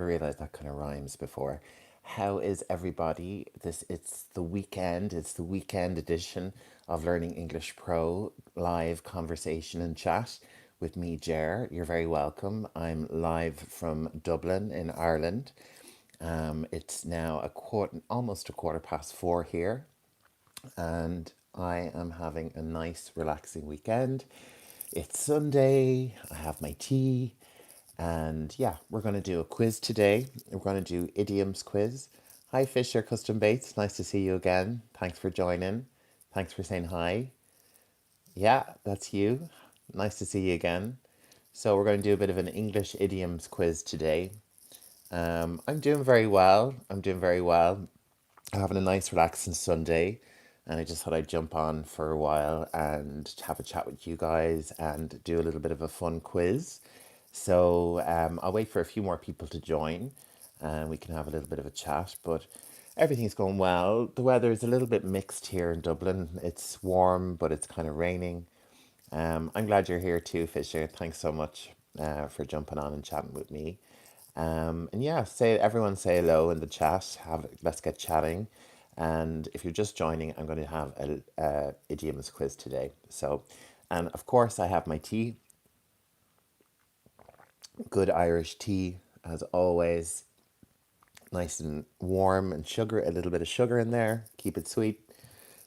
I realized that kind of rhymes before. How is everybody? It's the weekend. It's the weekend edition of Learning English Pro live conversation and chat with me, Jer. You're very welcome. I'm live from Dublin in Ireland. It's now almost a quarter past 4 here, and I am having a nice, relaxing weekend. It's Sunday. I have my tea. And yeah, we're going to do a quiz today. We're going to do idioms quiz. Hi, Fisher Custom Baits. Nice to see you again. Thanks for joining. Thanks for saying hi. Yeah, that's you. Nice to see you again. So we're going to do a bit of an English idioms quiz today. I'm doing very well. I'm doing very well. I'm having a nice relaxing Sunday, and I just thought I'd jump on for a while and have a chat with you guys and do a little bit of a fun quiz. So I'll wait for a few more people to join and we can have a little bit of a chat. But everything's going well. The weather is a little bit mixed here in Dublin. It's warm, but it's kind of raining. I'm glad you're here too, Fisher. Thanks so much for jumping on and chatting with me. And yeah, say everyone say hello in the chat. Let's get chatting. And if you're just joining, I'm going to have a idioms quiz today. So, and of course, I have my tea. Good Irish tea, as always. Nice and warm and sugar, a little bit of sugar in there. Keep it sweet.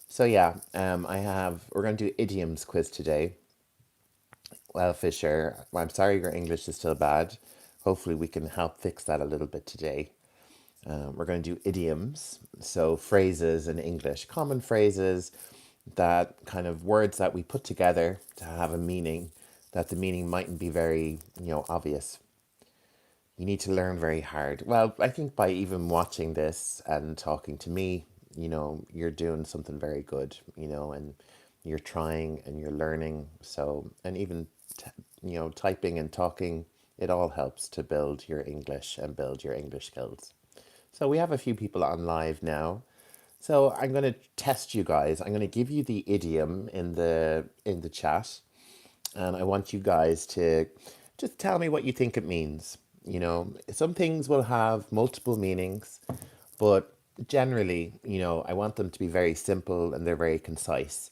So yeah, we're going to do idioms quiz today. Well, Fisher, I'm sorry your English is still bad. Hopefully we can help fix that a little bit today. We're going to do idioms, so phrases in English, common phrases, that kind of words that we put together to have a meaning, that the meaning mightn't be very, obvious. You need to learn very hard. Well, I think by even watching this and talking to me, you're doing something very good, and you're trying and you're learning. So, and even, typing and talking, it all helps to build your English and build your English skills. So we have a few people on live now. So I'm going to test you guys. I'm going to give you the idiom in the chat, and I want you guys to just tell me what you think it means. Some things will have multiple meanings, but generally, I want them to be very simple and they're very concise.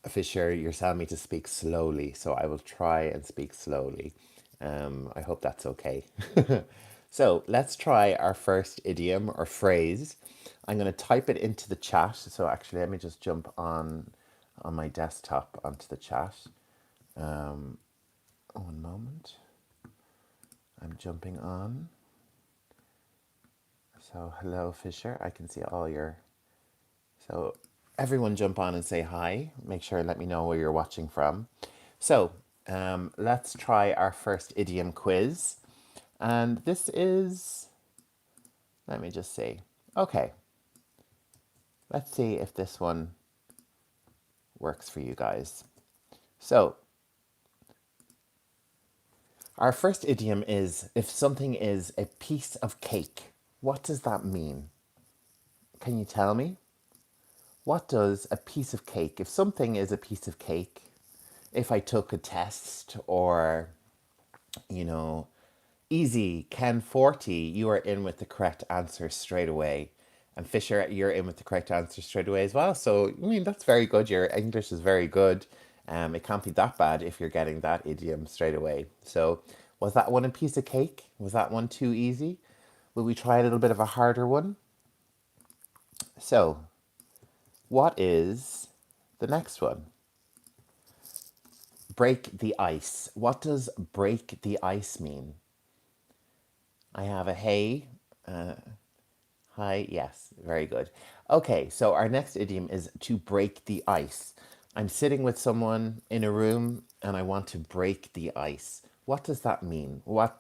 Fisher, you're telling me to speak slowly, so I will try and speak slowly. I hope that's okay. So let's try our first idiom or phrase. I'm going to type it into the chat. So actually, let me just jump on my desktop onto the chat. One moment. I'm jumping on. So hello, Fisher. I can see all your. So everyone jump on and say hi. Make sure and let me know where you're watching from. So let's try our first idiom quiz. And this is, let me just see. Okay, let's see if this one works for you guys. So our first idiom is, if something is a piece of cake, what does that mean? Can you tell me? What does a piece of cake, if something is a piece of cake, if I took a test or, you know, easy, Ken 40, you are in with the correct answer straight away. And Fisher, you're in with the correct answer straight away as well. So, I mean, that's very good. Your English is very good. It can't be that bad if you're getting that idiom straight away. So, was that one a piece of cake? Was that one too easy? Will we try a little bit of a harder one? So, what is the next one? Break the ice. What does break the ice mean? I have a hey. Hi, yes, very good. Okay, so our next idiom is to break the ice. I'm sitting with someone in a room and I want to break the ice. What does that mean? How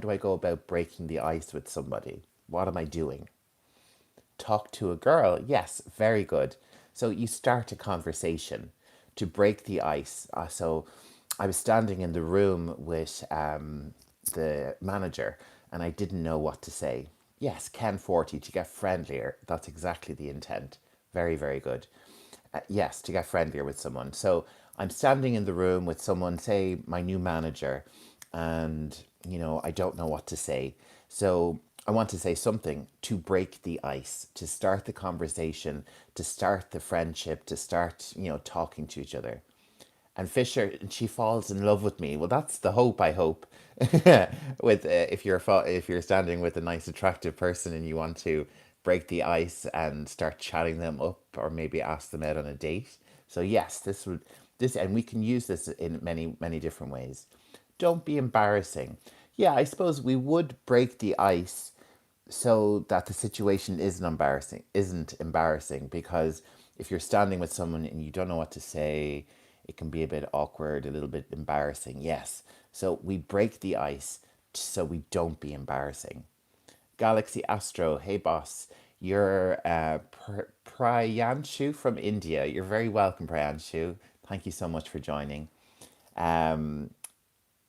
do I go about breaking the ice with somebody? What am I doing? Talk to a girl. Yes, very good. So you start a conversation to break the ice. So I was standing in the room with the manager and I didn't know what to say. Yes, Ken 40 to get friendlier. That's exactly the intent. Very, very good. Yes, to get friendlier with someone. So I'm standing in the room with someone, say my new manager, and I don't know what to say. So I want to say something to break the ice, to start the conversation, to start the friendship, to start talking to each other. And Fisher, she falls in love with me. Well, that's the hope. I hope. With if you're standing with a nice, attractive person and you want to break the ice and start chatting them up, or maybe ask them out on a date. So yes, and we can use this in many many different ways. Don't be embarrassing. Yeah, I suppose we would break the ice so that the situation isn't embarrassing, because if you're standing with someone and you don't know what to say, it can be a bit awkward, a little bit embarrassing. Yes, so we break the ice so we don't be embarrassing. Galaxy Astro, hey boss, you're Prayanshu from India. You're very welcome, Prayanshu. Thank you so much for joining. um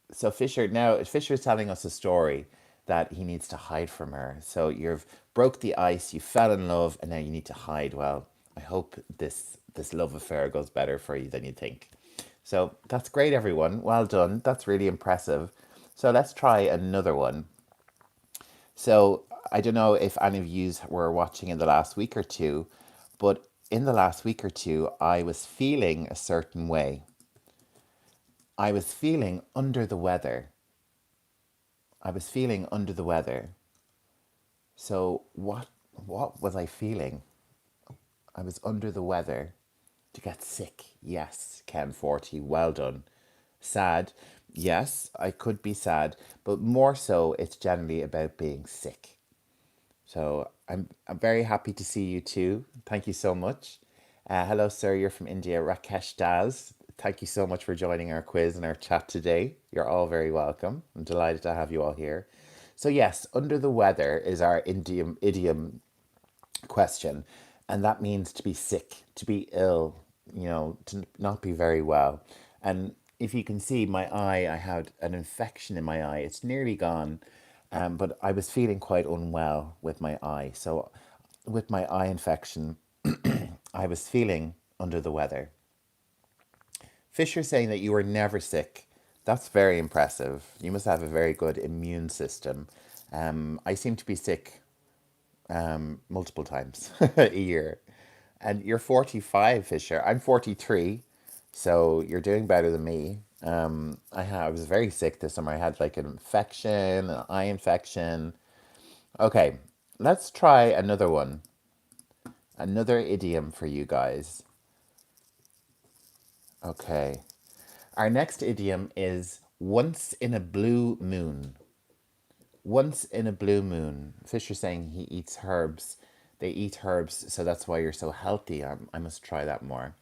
so Fisher's telling us a story that he needs to hide from her. So you've broke the ice, you fell in love, and now you need to hide. Well, I hope this love affair goes better for you than you think. So that's great, everyone. Well done. That's really impressive. So let's try another one. So I don't know if any of you were watching in the last week or two, but in the last week or two, I was feeling a certain way. I was feeling under the weather. I was feeling under the weather. So what was I feeling? I was under the weather. To get sick. Yes, Ken 40. Well done. Sad. Yes, I could be sad, but more so it's generally about being sick. So I'm very happy to see you too. Thank you so much. Hello, sir. You're from India, Rakesh Das. Thank you so much for joining our quiz and our chat today. You're all very welcome. I'm delighted to have you all here. So yes, under the weather is our idiom question, and that means to be sick, to be ill, to not be very well. And if you can see my eye, I had an infection in my eye. It's nearly gone, but I was feeling quite unwell with my eye. So, with my eye infection, I was feeling under the weather. Fisher saying that you were never sick. That's very impressive. You must have a very good immune system. I seem to be sick multiple times a year. And you're 45, Fisher. I'm 43, so you're doing better than me. I was very sick this summer. I had like an infection, an eye infection. Okay, let's try another one. Another idiom for you guys. Okay. Our next idiom is once in a blue moon. Once in a blue moon. Fisher's saying he eats herbs. They eat herbs, so that's why you're so healthy. I must try that more.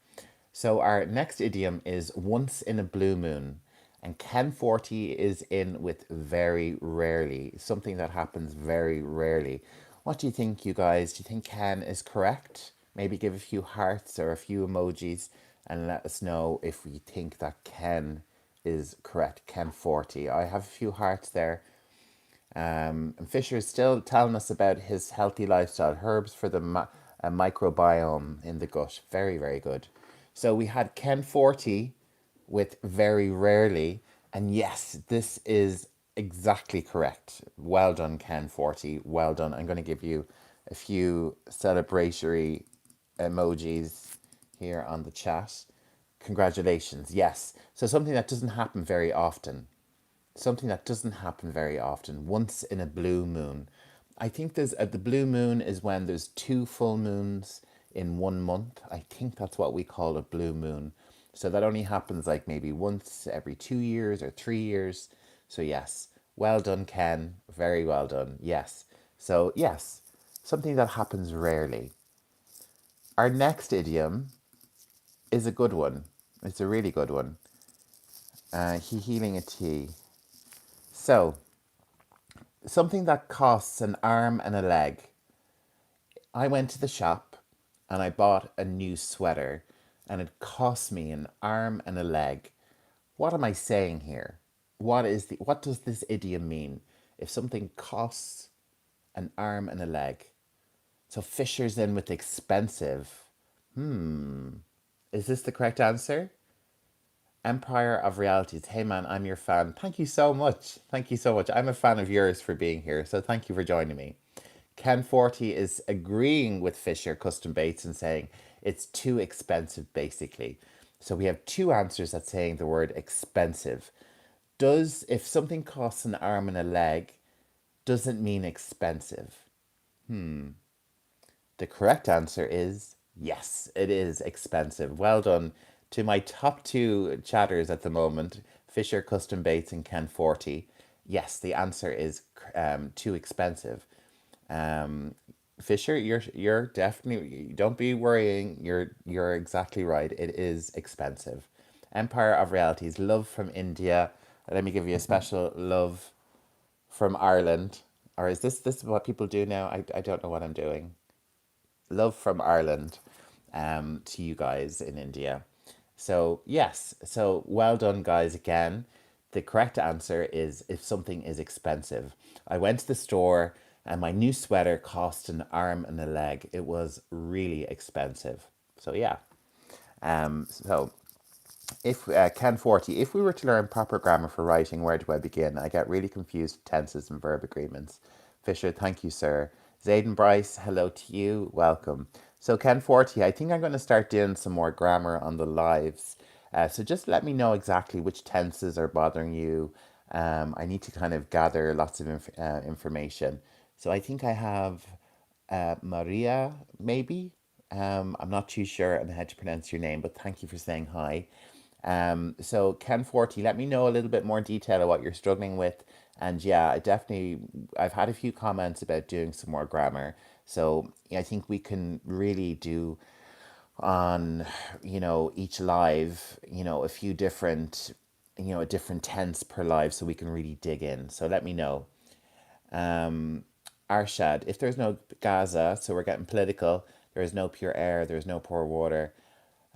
So our next idiom is once in a blue moon. And Ken 40 is in with very rarely, something that happens very rarely. What do you think, you guys? Do you think Ken is correct? Maybe give a few hearts or a few emojis and let us know if we think that Ken is correct. Ken 40. I have a few hearts there. And Fisher is still telling us about his healthy lifestyle, herbs for the microbiome in the gut. Very, very good. So we had Ken 40 with very rarely. And yes, this is exactly correct. Well done, Ken 40. Well done. I'm going to give you a few celebratory emojis here on the chat. Congratulations. Yes. So something that doesn't happen very often. Something that doesn't happen very often. Once in a blue moon. I think the blue moon is when there's two full moons in 1 month. I think that's what we call a blue moon. So that only happens like maybe once every 2 years or 3 years. So yes, well done, Ken. Very well done. Yes. So yes, something that happens rarely. Our next idiom is a good one. It's a really good one. He healing a tea. So something that costs an arm and a leg. I went to the shop and I bought a new sweater and it cost me an arm and a leg. What am I saying here? What does this idiom mean? If something costs an arm and a leg. So Fisher's in with expensive. Is this the correct answer? Empire of Realities. Hey man, I'm your fan. Thank you so much. Thank you so much. I'm a fan of yours for being here. So thank you for joining me. Ken 40 is agreeing with Fisher Custom Baits and saying it's too expensive, basically. So we have two answers that's saying the word expensive. If something costs an arm and a leg, doesn't mean expensive? The correct answer is yes, it is expensive. Well done to my top two chatters at the moment, Fisher Custom Baits and Ken 40. Yes, the answer is too expensive. Um, Fisher, you're definitely, don't be worrying. You're exactly right. It is expensive. Empire of Realities, love from India. Let me give you a special love from Ireland. Or is this what people do now? I don't know what I'm doing. Love from Ireland to you guys in India. So, yes, so well done, guys, again. The correct answer is if something is expensive. I went to the store and my new sweater cost an arm and a leg. It was really expensive. So, yeah. So if Ken 40, if we were to learn proper grammar for writing, where do I begin? I get really confused with tenses and verb agreements. Fisher, thank you, sir. Zayden Bryce, hello to you. Welcome. So, Ken 40, I think I'm going to start doing some more grammar on the lives. So, just let me know exactly which tenses are bothering you. I need to kind of gather lots of information. So, I think I have Maria, maybe. I'm not too sure on how to pronounce your name, but thank you for saying hi. So Ken 40, let me know a little bit more detail of what you're struggling with. And yeah, I've had a few comments about doing some more grammar. So I think we can really do on, each live, a few different, a different tense per live so we can really dig in. So let me know. Arshad, if there's no Gaza, so we're getting political, there is no pure air, there's no pure water.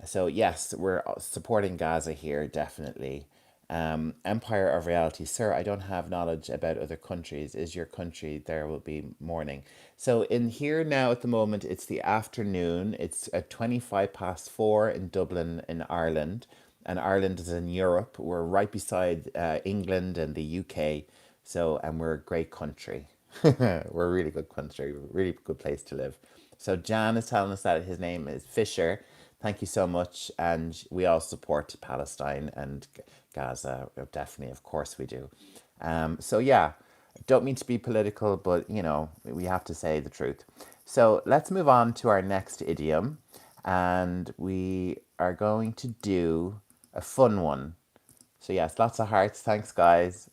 So yes, we're supporting Gaza here, definitely. Empire of Reality, sir. I don't have knowledge about other countries. Is your country? There will be morning. So in here now at the moment, it's the afternoon. It's at 25 past 4 in Dublin, in Ireland, and Ireland is in Europe. We're right beside England and the UK. So and we're a great country. We're a really good country, really good place to live. So Jan is telling us that his name is Fisher. Thank you so much. And we all support Palestine and Gaza. Definitely, of course we do. So yeah, don't mean to be political, but we have to say the truth. So let's move on to our next idiom. And we are going to do a fun one. So yes, lots of hearts. Thanks, guys.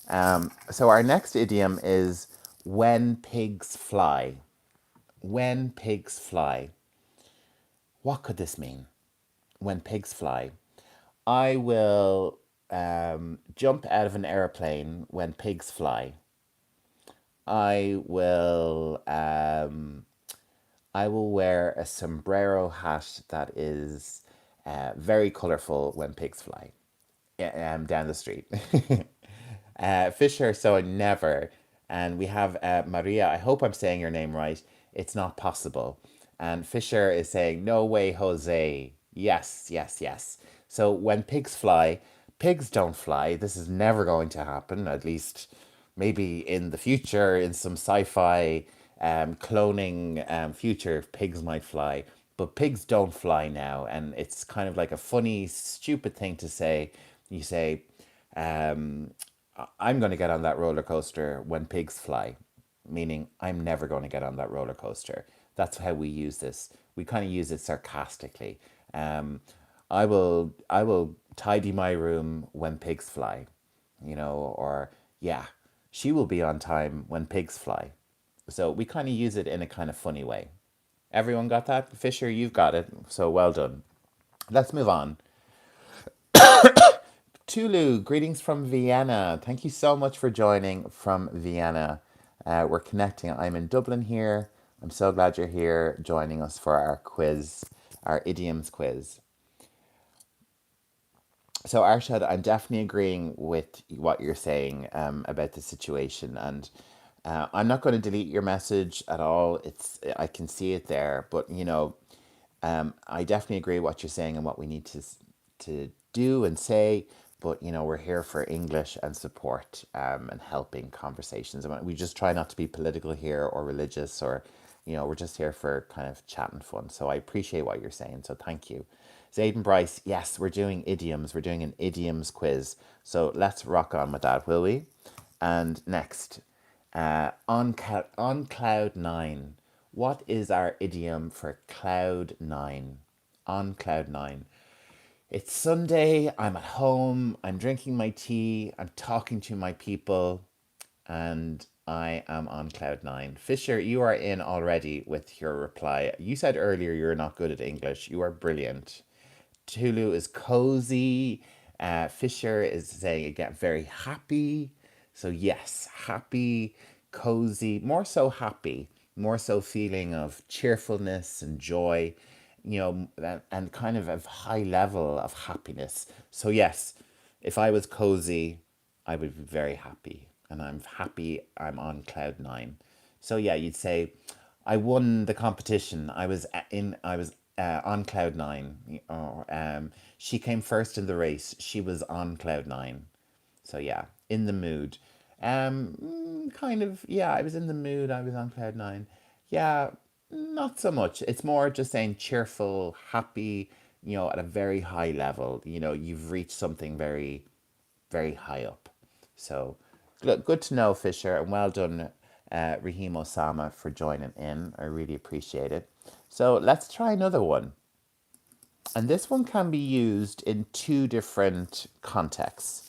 So our next idiom is when pigs fly. When pigs fly. What could this mean? When pigs fly. I will jump out of an airplane when pigs fly. I will I will wear a sombrero hat that is very colorful when pigs fly. Down the street. Fisher, so never. And we have Maria. I hope I'm saying your name right. It's not possible. And Fisher is saying, no way, Jose. Yes, yes, yes. So when pigs fly, pigs don't fly. This is never going to happen, at least maybe in the future, in some sci fi cloning future, pigs might fly. But pigs don't fly now. And it's kind of like a funny, stupid thing to say. You say, I'm going to get on that roller coaster when pigs fly, meaning I'm never going to get on that roller coaster. That's how we use this. We kind of use it sarcastically. Um, I will tidy my room when pigs fly, or yeah, she will be on time when pigs fly. So we kind of use it in a kind of funny way. Everyone got that? Fisher, you've got it. So well done. Let's move on. Tulu, greetings from Vienna. Thank you so much for joining from Vienna. We're connecting. I'm in Dublin here. I'm so glad you're here joining us for our quiz, our idioms quiz. So, Arshad, I'm definitely agreeing with what you're saying about the situation, and I'm not going to delete your message at all. I can see it there, but I definitely agree what you're saying and what we need to do and say, but we're here for English and support and helping conversations. And we just try not to be political here or religious or, we're just here for kind of chat and fun. So I appreciate what you're saying. So thank you. Zayden Bryce, yes, we're doing idioms. We're doing an idioms quiz. So let's rock on with that, will we? And next, on cloud nine. What is our idiom for cloud nine? On cloud nine. It's Sunday, I'm at home, I'm drinking my tea, I'm talking to my people, and I am on cloud nine. Fisher, you are in already with your reply. You said earlier you're not good at English. You are brilliant. Tulu is cozy. Fisher is saying again, very happy. So, yes, happy, cozy, more so happy, more so feeling of cheerfulness and joy, and kind of a high level of happiness. So, yes, if I was cozy, I would be very happy. And I'm happy I'm on cloud nine. So, yeah, you'd say, I won the competition. I was on cloud nine. She came first in the race. She was on cloud nine. So yeah, in the mood. Kind of, yeah, I was in the mood. I was on cloud nine. Yeah, not so much. It's more just saying cheerful, happy, at a very high level. You've reached something very, very high up. So, good to know, Fisher, and well done, Raheem Osama, for joining in. I really appreciate it. So, let's try another one. And this one can be used in two different contexts.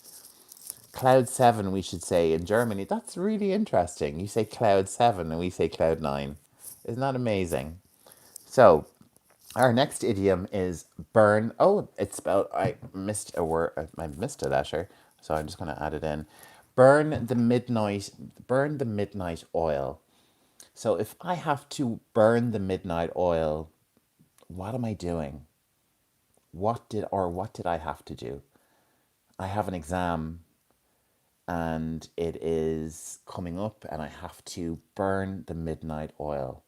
Cloud 7, we should say, in Germany. That's really interesting. You say Cloud 7 and we say Cloud 9. Isn't that amazing? So, our next idiom is burn. Oh, it's spelled. I missed a word. I missed a letter, so I'm just going to add it in. Burn the midnight. Burn the midnight oil. So if I have to burn the midnight oil, what am I doing? What did I have to do? I have an exam, and it is coming up, and I have to burn the midnight oil.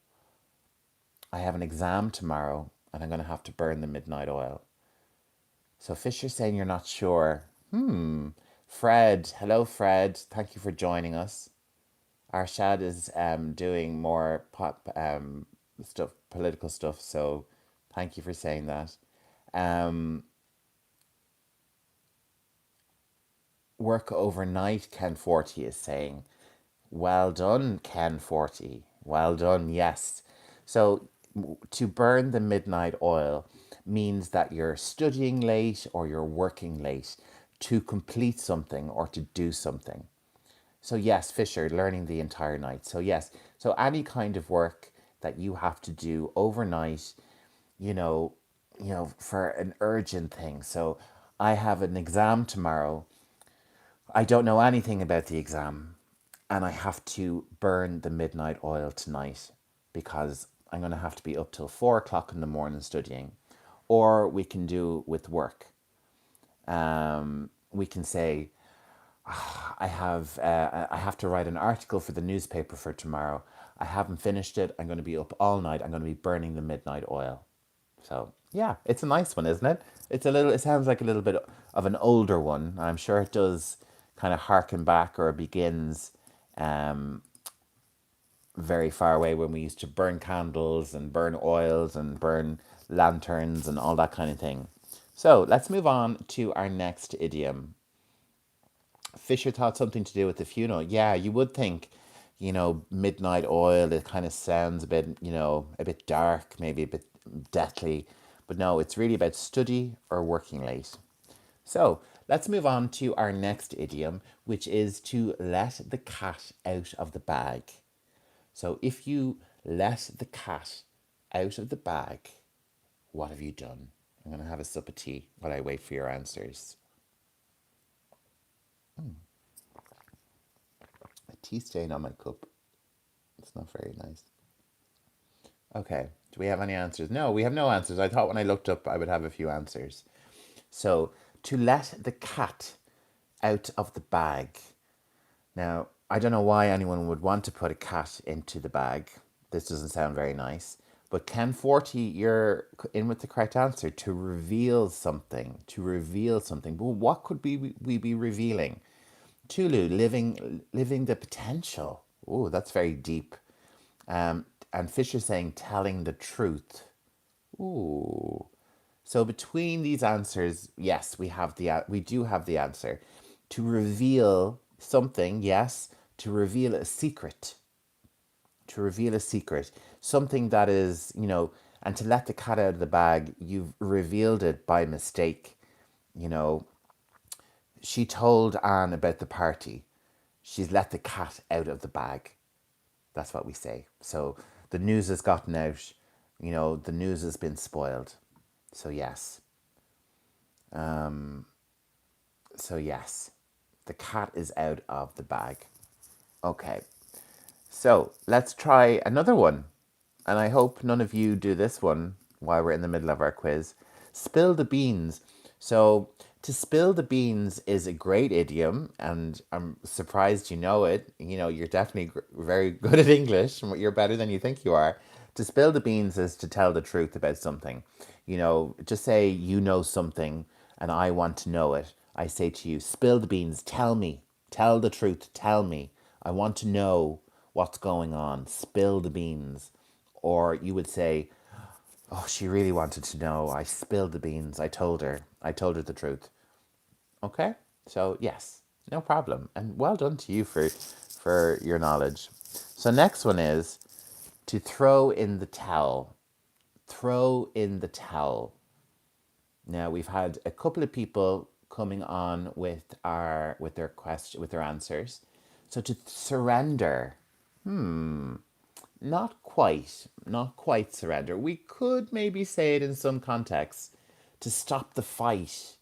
I have an exam tomorrow, and I'm going to have to burn the midnight oil. So Fisher's saying you're not sure. Fred, hello Fred. Thank you for joining us. Arshad is doing more pop stuff, political stuff. So thank you for saying that. Um, Work overnight, Ken 40 is saying. Well done, Ken 40. Well done, yes. So to burn the midnight oil means that you're studying late or you're working late to complete something or to do something. So yes, Fisher, learning the entire night. So yes, so any kind of work that you have to do overnight, you know, for an urgent thing. So I have an exam tomorrow. I don't know anything about the exam, and I have to burn the midnight oil tonight because I'm going to have to be up till 4 o'clock in the morning studying. Or we can do with work. We can say, I have to write an article for the newspaper for tomorrow. I haven't finished it. I'm going to be up all night. I'm going to be burning the midnight oil. So yeah, it's a nice one, isn't it? It sounds like a little bit of an older one. I'm sure it does kind of harken back or begins um, very far away when we used to burn candles and burn oils and burn lanterns and all that kind of thing. So let's move on to our next idiom. Fisher thought something to do with the funeral. Yeah, you would think, midnight oil, it kind of sounds a bit, a bit dark, maybe a bit deathly. But no, it's really about study or working late. So let's move on to our next idiom, which is to let the cat out of the bag. So if you let the cat out of the bag, what have you done? I'm going to have a sip of tea while I wait for your answers. A tea stain on my cup. It's not very nice. Okay, do we have any answers? No, we have no answers. I thought when I looked up I would have a few answers. So, to let the cat out of the bag. Now, I don't know why anyone would want to put a cat into the bag. This doesn't sound very nice. But Ken 40, you're in with the correct answer. To reveal something. To reveal something. But what could we be revealing? Tulu, living the potential. Oh, that's very deep. And Fisher saying telling the truth. Ooh. So between these answers, yes, we do have the answer. To reveal something, yes. To reveal a secret. To reveal a secret. Something that is, and to let the cat out of the bag, you've revealed it by mistake. You know, she told Anne about the party. She's let the cat out of the bag. That's what we say. So the news has gotten out. The news has been spoiled. So yes. So yes. The cat is out of the bag. Okay. So let's try another one. And I hope none of you do this one while we're in the middle of our quiz. Spill the beans. So to spill the beans is a great idiom, and I'm surprised you know it. You're definitely very good at English, and you're better than you think you are. To spill the beans is to tell the truth about something. Just say you know something and I want to know it. I say to you, spill the beans, tell me, tell the truth, tell me. I want to know what's going on, spill the beans. Or you would say, oh, she really wanted to know. I spilled the beans. I told her the truth. Okay? So, yes, no problem. And well done to you for your knowledge. So, next one is to throw in the towel. Throw in the towel. Now, we've had a couple of people coming on with their answers. So, to surrender. Not quite surrender. We could maybe say it in some contexts. To stop the fight,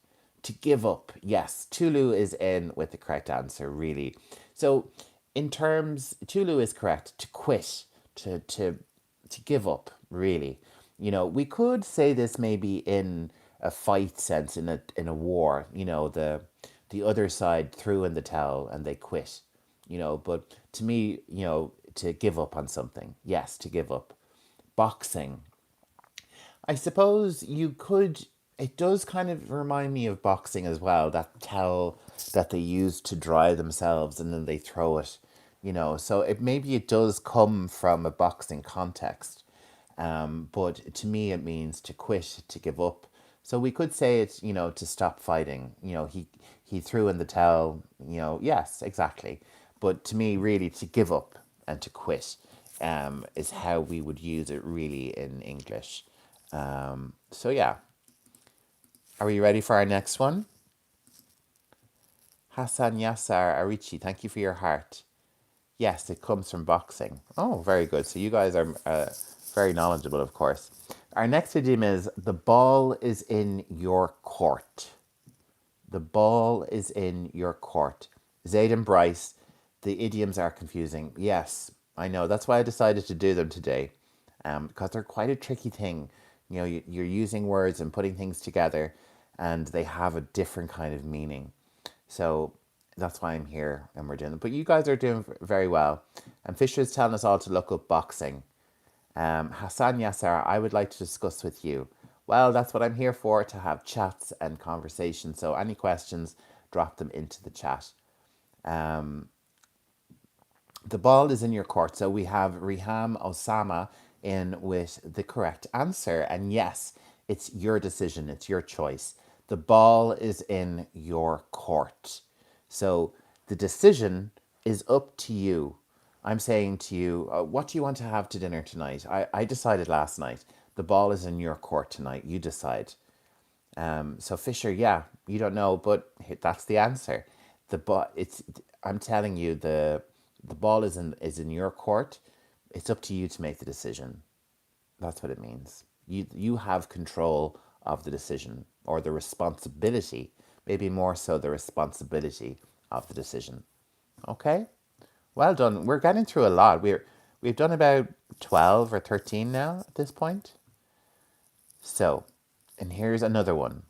to give up. Yes, Tulu is in with the correct answer, really. So, Tulu is correct. To quit, to give up, really. We could say this maybe in a fight sense, in a war. The other side threw in the towel and they quit. But to me, to give up on something. Yes, to give up. Boxing. I suppose you could. It does kind of remind me of boxing as well. That towel that they use to dry themselves and then they throw it. So maybe it does come from a boxing context. But to me, it means to quit, to give up. So we could say it's, to stop fighting. He threw in the towel. Yes, exactly. But to me, really, to give up and to quit is how we would use it really in English. So yeah, are we ready for our next one? Hassan Yassar Arichi, thank you for your heart. Yes, it comes from boxing. Oh, very good. So you guys are very knowledgeable, of course. Our next idiom is the ball is in your court. The ball is in your court. Zaid and Bryce, the idioms are confusing. Yes, I know. That's why I decided to do them today, because they're quite a tricky thing. You're using words and putting things together, and they have a different kind of meaning. So that's why I'm here and we're doing it. But you guys are doing very well. And Fisher is telling us all to look up boxing. Hassan Yassar, I would like to discuss with you. Well, that's what I'm here for, to have chats and conversations. So any questions, drop them into the chat. The ball is in your court. So we have Riham Osama in with the correct answer. And yes, it's your decision, it's your choice. The ball is in your court. So the decision is up to you. I'm saying to you, what do you want to have to dinner tonight? I decided last night. The ball is in your court tonight. You decide. So Fisher, yeah, you don't know, but that's the answer. The ball, it's. I'm telling you, the ball is in your court. It's up to you to make the decision. That's what it means. You have control of the decision or the responsibility, maybe more so the responsibility of the decision. Okay? Well done. We're getting through a lot. We've done about 12 or 13 now at this point. So, and here's another one.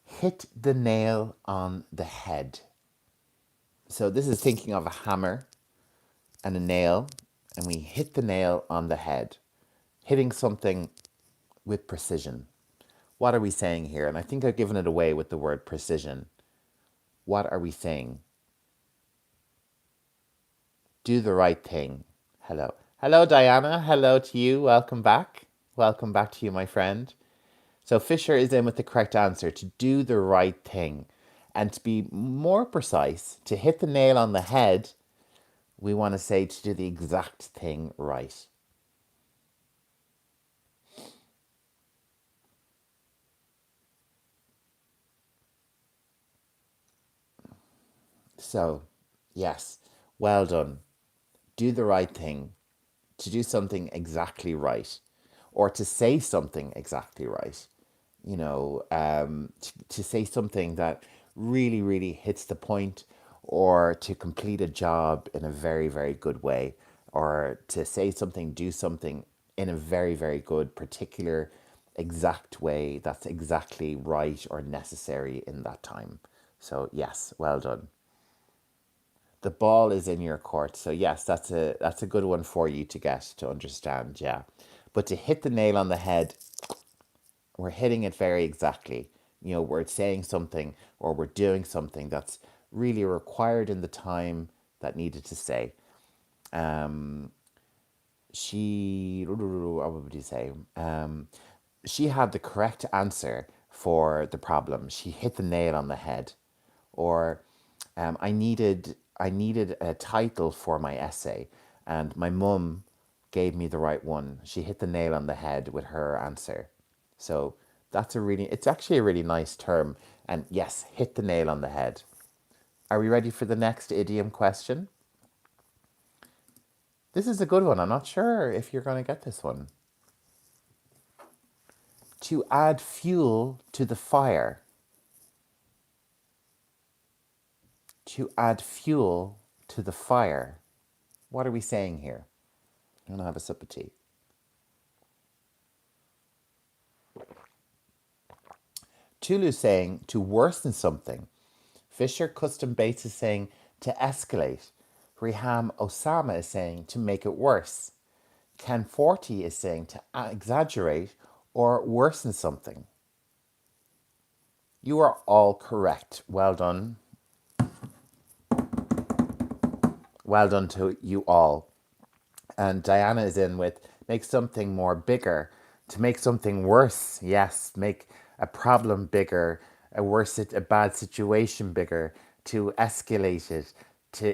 Hit the nail on the head. So this is thinking of a hammer. and a nail, and we hit the nail on the head, hitting something with precision. What are we saying here? And I think I've given it away with the word precision. What are we saying? Do the right thing. Hello. Hello, Diana. Hello to you. Welcome back. Welcome back to you, my friend. So Fisher is in with the correct answer, to do the right thing. And to be more precise, to hit the nail on the head, we want to say to do the exact thing right. So, yes, well done. Do the right thing, to do something exactly right, or to say something exactly right. To say something that really, really hits the point, or to complete a job in a very, very good way, or to say something, do something in a very, very good, particular, exact way that's exactly right or necessary in that time. So, yes, well done. The ball is in your court. So yes, that's a good one for you to get to understand, yeah. But to hit the nail on the head, we're hitting it very exactly. We're saying something or we're doing something that's really required in the time that needed to say. What would you say? She had the correct answer for the problem. She hit the nail on the head. Or I needed a title for my essay, and my mum gave me the right one. She hit the nail on the head with her answer. So it's actually a really nice term. And yes, hit the nail on the head. Are we ready for the next idiom question? This is a good one. I'm not sure if you're going to get this one. To add fuel to the fire. To add fuel to the fire. What are we saying here? I'm going to have a sip of tea. Tulu's saying to worsen something. Fisher Custom Bates is saying to escalate. Riham Osama is saying to make it worse. Ken Forty is saying to exaggerate or worsen something. You are all correct. Well done. Well done to you all. And Diana is in with make something more bigger, to make something worse. Yes, make a problem bigger, a bad situation bigger, to escalate it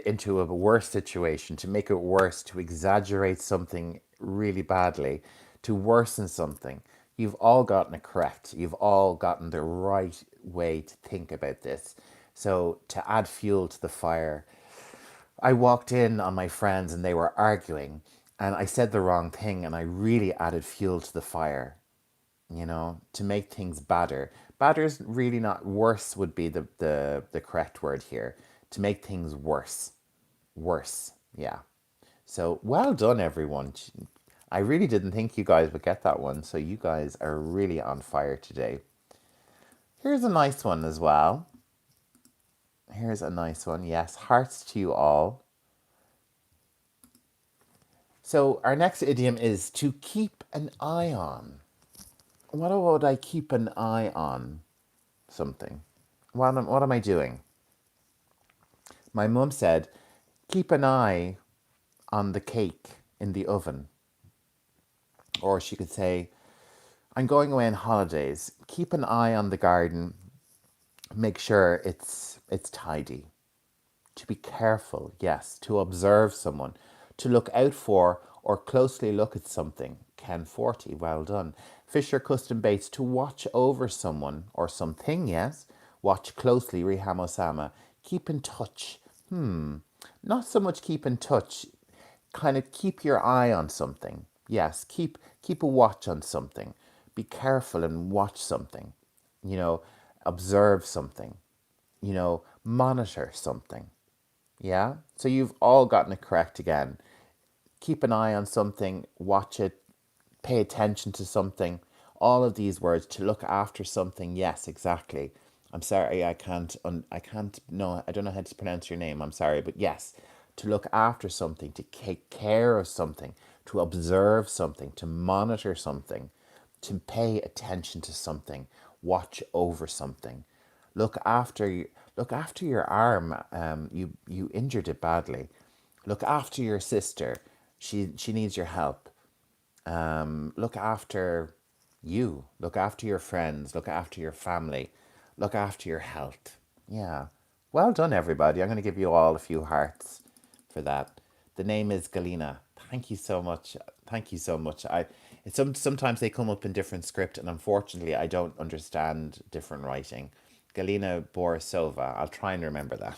into a worse situation, to make it worse, to exaggerate something really badly, to worsen something. You've all gotten it correct. You've all gotten the right way to think about this. So to add fuel to the fire, I walked in on my friends and they were arguing, and I said the wrong thing, and I really added fuel to the fire, to make things badder. Badder's really not worse, would be the correct word here. To make things worse. Worse, yeah. So well done, everyone. I really didn't think you guys would get that one, so you guys are really on fire today. Here's a nice one as well. Here's a nice one. Yes, hearts to you all. So our next idiom is to keep an eye on. What would I keep an eye on? Something. What am I doing? My mum said, keep an eye on the cake in the oven. Or she could say, I'm going away on holidays. Keep an eye on the garden. Make sure it's tidy. To be careful, yes. To observe someone. To look out for or closely look at something. Ken Forty, well done. Fisher Custom Bates, to watch over someone or something, yes. Watch closely, Riham Osama. Keep in touch. Not so much keep in touch. Kind of keep your eye on something. Yes, keep a watch on something. Be careful and watch something. You know, observe something. Monitor something. Yeah? So you've all gotten it correct again. Keep an eye on something, watch it, pay attention to something. All of these words, to look after something. Yes, exactly. I'm sorry, I can't. No, I don't know how to pronounce your name. I'm sorry, but yes, to look after something, to take care of something, to observe something, to monitor something, to pay attention to something, watch over something. Look after your arm. You injured it badly. Look after your sister. She needs your help. Look after you. Look after your friends. Look after your family. Look after your health. Yeah. Well done, everybody. I'm going to give you all a few hearts for that. The name is Galina. Thank you so much. Thank you so much. Sometimes they come up in different script, and unfortunately, I don't understand different writing. Galina Borisova. I'll try and remember that.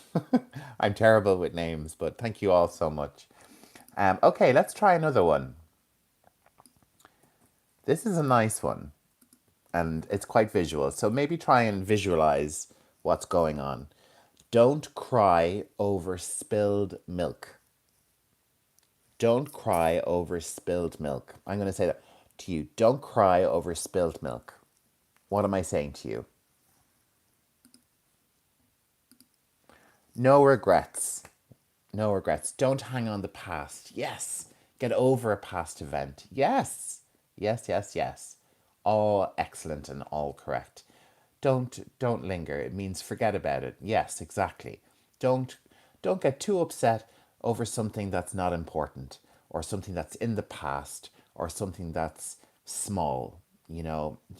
I'm terrible with names, but thank you all so much. Okay, let's try another one. This is a nice one, and it's quite visual. So maybe try and visualize what's going on. Don't cry over spilled milk. Don't cry over spilled milk. I'm going to say that to you. Don't cry over spilled milk. What am I saying to you? No regrets. No regrets. Don't hang on the past. Yes. Get over a past event. Yes. Yes, yes, yes. All excellent and all correct. Don't linger. It means forget about it. Yes, exactly. Don't don't get too upset over something that's not important or something that's in the past or something that's small.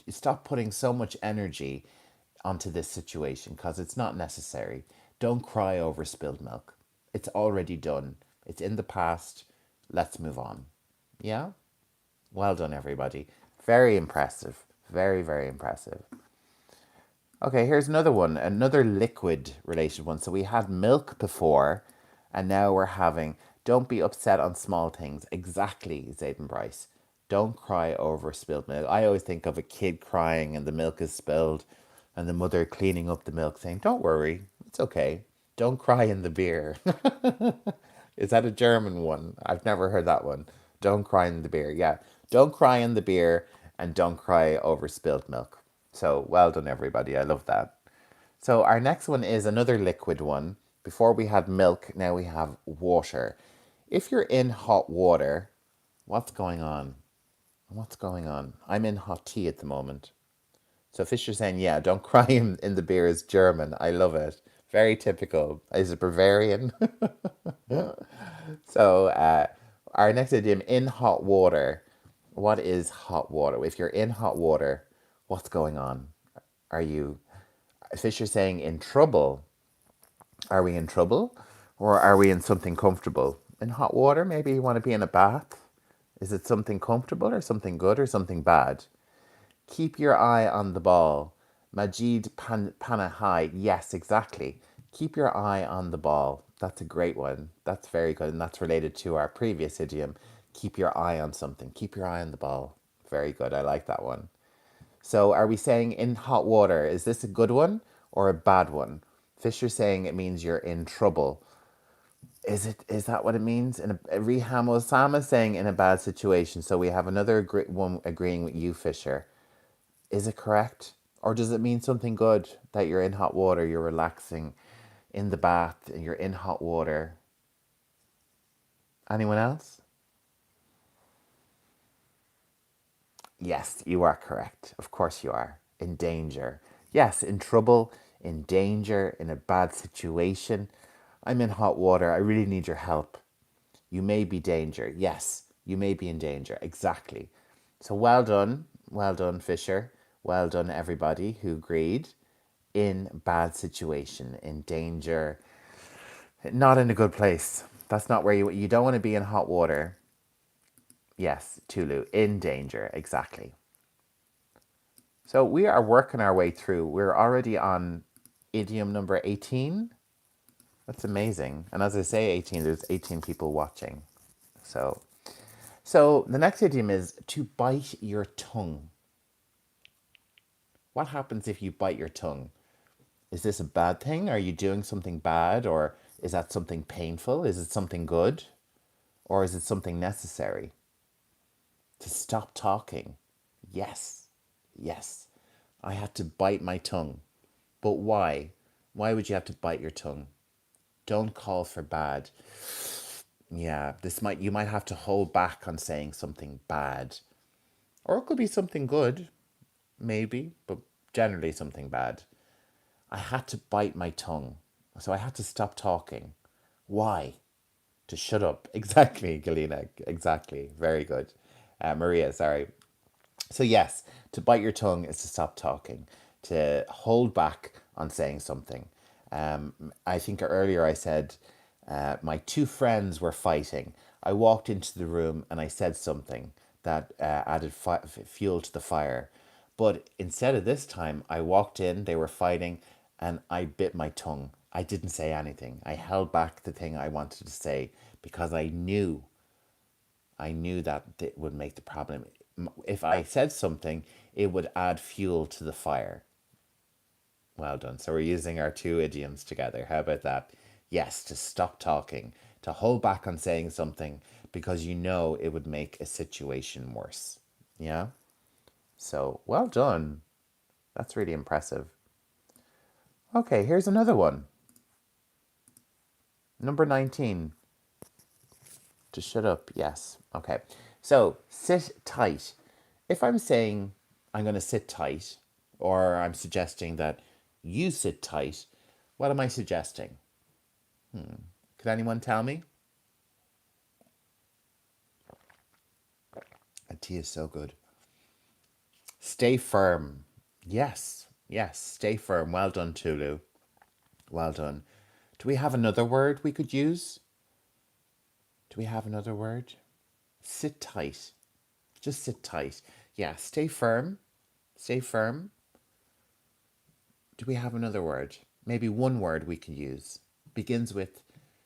Stop putting so much energy onto this situation because it's not necessary. Don't cry over spilled milk. It's already done. It's in the past. Let's move on. Yeah? Well done, everybody. Very impressive. Very, very impressive. Okay, here's another one, another liquid related one. So we had milk before, and now we're having don't be upset on small things. Exactly, Zayden Bryce. Don't cry over spilled milk. I always think of a kid crying and the milk is spilled, and the mother cleaning up the milk saying, don't worry, it's okay. Don't cry in the beer. Is that a German one? I've never heard that one. Don't cry in the beer. Yeah. Don't cry in the beer and don't cry over spilled milk. So well done, everybody. I love that. So our next one is another liquid one. Before we had milk, now we have water. If you're in hot water, what's going on? What's going on? I'm in hot tea at the moment. So Fisher's saying, yeah, don't cry in the beer is German. I love it. Very typical. Is it Bavarian? So our next idiom, in hot water. What is hot water? If you're in hot water, what's going on? Are you, Fisher saying, in trouble? Are we in trouble? Or are we in something comfortable? In hot water, maybe you want to be in a bath. Is it something comfortable or something good or something bad? Keep your eye on the ball. Majid Panahai. Yes, exactly. Keep your eye on the ball. That's a great one. That's very good. And that's related to our previous idiom. Keep your eye on something. Keep your eye on the ball. Very good. I like that one. So are we saying in hot water? Is this a good one or a bad one? Fisher's saying it means you're in trouble. Is that what it means? In Riham Osama saying in a bad situation. So we have another one agreeing with you, Fisher. Is it correct? Or does it mean something good that you're in hot water, you're relaxing in the bath, and you're in hot water? Anyone else? Yes, you are correct. Of course you are. In danger. Yes, in trouble, in danger, in a bad situation. I'm in hot water. I really need your help. You may be danger. Yes, you may be in danger. Exactly. So well done. Well done, Fisher. Well done, everybody who agreed. In bad situation, in danger, not in a good place. That's not where you don't want to be in hot water. Yes, Tulu, in danger, exactly. So we are working our way through. We're already on idiom number 18. That's amazing. And as I say 18, there's 18 people watching. So the next idiom is to bite your tongue. What happens if you bite your tongue? Is this a bad thing? Are you doing something bad? Or is that something painful? Is it something good? Or is it something necessary? To stop talking. Yes. Yes. I had to bite my tongue. But why? Why would you have to bite your tongue? Don't call for bad. Yeah, you might have to hold back on saying something bad. Or it could be something good, maybe, but generally something bad. I had to bite my tongue, so I had to stop talking. Why? To shut up. Exactly, Galina. Exactly. Very good. Maria, sorry. So, yes, to bite your tongue is to stop talking, to hold back on saying something. I think earlier I said my two friends were fighting. I walked into the room and I said something that added fuel to the fire. But instead of this time, I walked in, they were fighting, and I bit my tongue. I didn't say anything. I held back the thing I wanted to say because I knew that it would make the problem. If I said something, it would add fuel to the fire. Well done. So we're using our two idioms together. How about that? Yes, to stop talking, to hold back on saying something because you know it would make a situation worse. Yeah? So well done. That's really impressive. Okay, here's another one. Number 19. To shut up, yes. Okay. So sit tight. If I'm saying I'm going to sit tight, or I'm suggesting that you sit tight, what am I suggesting? Could anyone tell me? A tea is so good. Stay firm. Yes, yes, stay firm. Well done, Tulu. Well done. Do we have another word we could use? Do we have another word? Sit tight. Just sit tight. Yeah, stay firm. Stay firm. Do we have another word? Maybe one word we can use. Begins with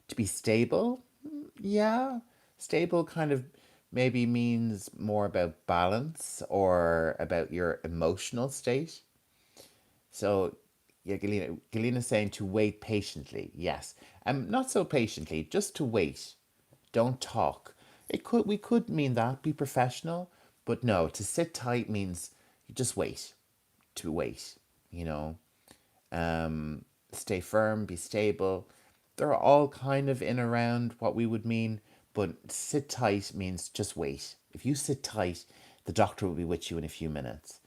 to be stable. Yeah. Stable kind of maybe means more about balance or about your emotional state. So, yeah, Galina's saying to wait patiently. Yes. Not so patiently, just to wait. Don't talk. We could mean that, be professional, but no, to sit tight means you just wait. To wait, you know. Stay firm, be stable. They're all kind of in around what we would mean, but sit tight means just wait. If you sit tight, the doctor will be with you in a few minutes.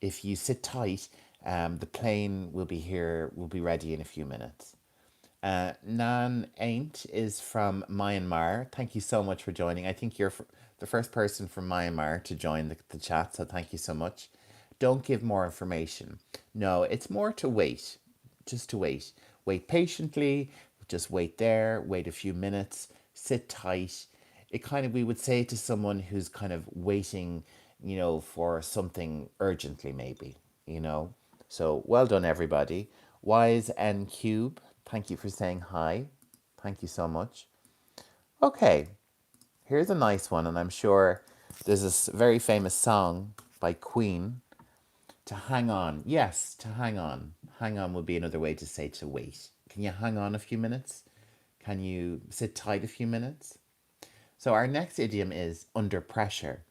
If you sit tight, the plane will be here, will be ready in a few minutes. Nan Ain't is from Myanmar. Thank you so much for joining. I think you're the first person from Myanmar to join the chat, so thank you so much. Don't give more information. No, it's more to wait. Just to wait. Wait patiently. Just wait there. Wait a few minutes. Sit tight. It kind of, we would say to someone who's kind of waiting, for something urgently, maybe, you know. So well done, everybody. Wise N Cube, thank you for saying hi. Thank you so much. Okay, here's a nice one, and I'm sure there's this very famous song by Queen. To hang on. Yes, to hang on. Hang on would be another way to say to wait. Can you hang on a few minutes? Can you sit tight a few minutes? So our next idiom is under pressure.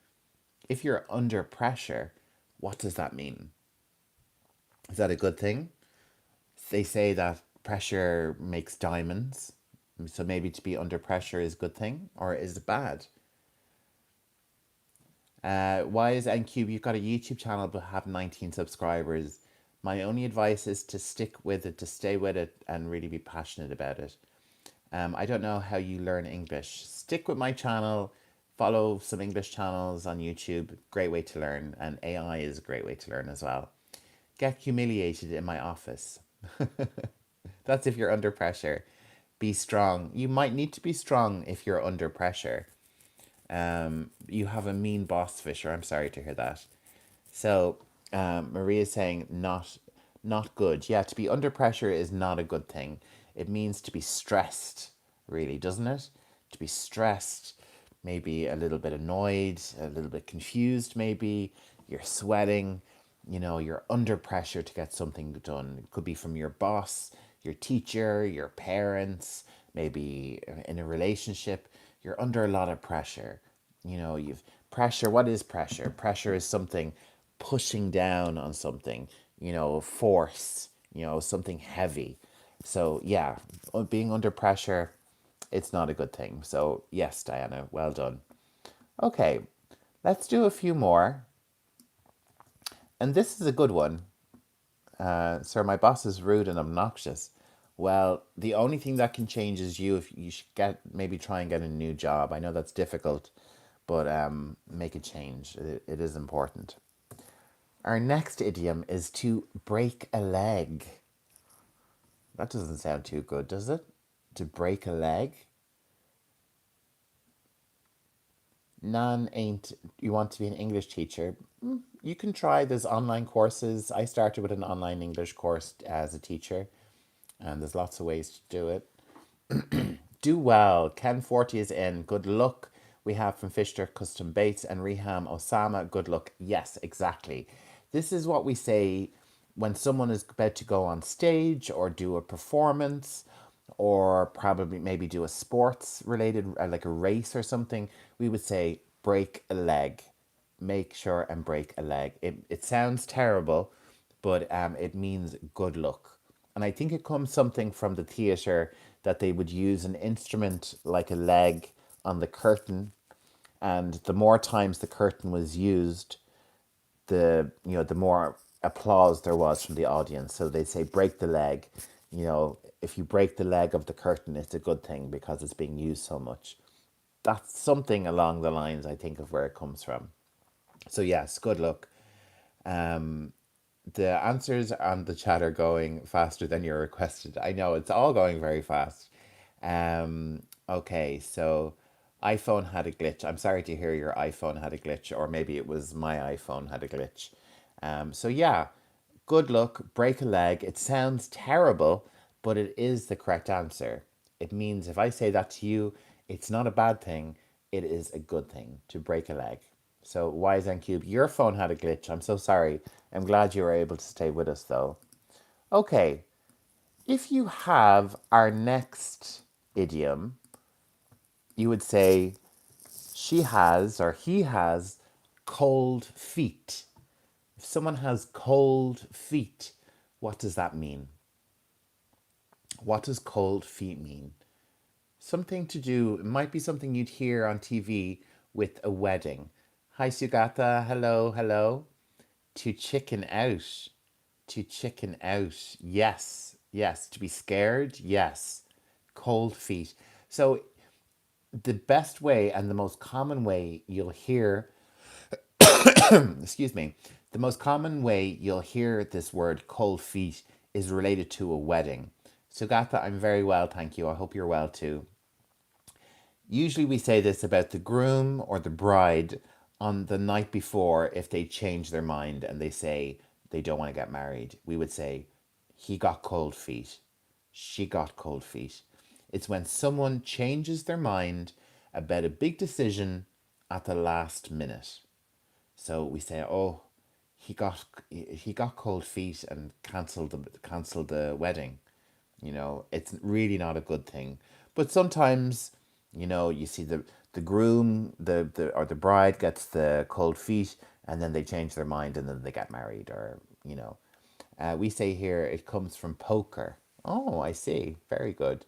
If you're under pressure, what does that mean? Is that a good thing? They say that pressure makes diamonds. So maybe to be under pressure is a good thing, or is it bad? Why is NCube? You've got a YouTube channel but have 19 subscribers. My only advice is to stick with it, to stay with it, and really be passionate about it. I don't know how you learn English. Stick with my channel. Follow some English channels on YouTube. Great way to learn. And AI is a great way to learn as well. Get humiliated in my office. That's if you're under pressure. Be strong. You might need to be strong if you're under pressure. You have a mean boss, Fisher. I'm sorry to hear that. So Maria's saying not good. Yeah, to be under pressure is not a good thing. It means to be stressed, really, doesn't it? To be stressed, maybe a little bit annoyed, a little bit confused, maybe. You're sweating, you're under pressure to get something done. It could be from your boss, your teacher, your parents, maybe in a relationship. You're under a lot of pressure. You've pressure. What is pressure? Pressure is something pushing down on something, force, something heavy. So yeah, being under pressure, it's not a good thing. So yes, Diana, well done. Okay, let's do a few more. And this is a good one. Sir, my boss is rude and obnoxious. Well, the only thing that can change is you. If you should get maybe try and get a new job. I know that's difficult, but make a change. It is important. Our next idiom is to break a leg. That doesn't sound too good, does it? To break a leg. Nan ain't. You want to be an English teacher? You can try. There's online courses. I started with an online English course as a teacher, and there's lots of ways to do it. Do well. Ken Forty is in. Good luck. We have from Fisher Custom Baits and Reham Osama. Good luck. Yes, exactly. This is what we say when someone is about to go on stage or do a performance or probably maybe do a sports related, like a race or something. We would say break a leg. Make sure and break a leg. It sounds terrible, but it means good luck. And I think it comes something from the theatre that they would use an instrument like a leg on the curtain, and the more times the curtain was used, the more applause there was from the audience. So they say break the leg. If you break the leg of the curtain, it's a good thing because it's being used so much. That's something along the lines, I think, of where it comes from. So yes, good luck. The answers on the chat are going faster than you're requested. I know it's all going very fast. Okay, so iPhone had a glitch. I'm sorry to hear your iPhone had a glitch, or maybe it was my iPhone had a glitch. So yeah, good luck, break a leg. It sounds terrible, but it is the correct answer. It means if I say that to you, it's not a bad thing. It is a good thing to break a leg. So Wise and Cube, your phone had a glitch. I'm so sorry. I'm glad you were able to stay with us though. Okay, if you have our next idiom, you would say she has or he has cold feet. If someone has cold feet, what does that mean? What does cold feet mean? Something to do, it might be something you'd hear on TV with a wedding. Hi, Sugata. Hello, hello. To chicken out. To chicken out. Yes, yes. To be scared. Yes. Cold feet. So, the best way and the most common way you'll hear, excuse me, the most common way you'll hear this word cold feet is related to a wedding. Sugata, I'm very well, thank you. I hope you're well too. Usually we say this about the groom or the bride on the night before if they change their mind and they say they don't want to get married. We would say, he got cold feet. She got cold feet. It's when someone changes their mind about a big decision at the last minute. So we say, oh, he got cold feet and cancelled the wedding. It's really not a good thing. But sometimes, you see the groom, the or the bride gets the cold feet, and then they change their mind, and then they get married, or we say here it comes from poker. Oh, I see. Very good.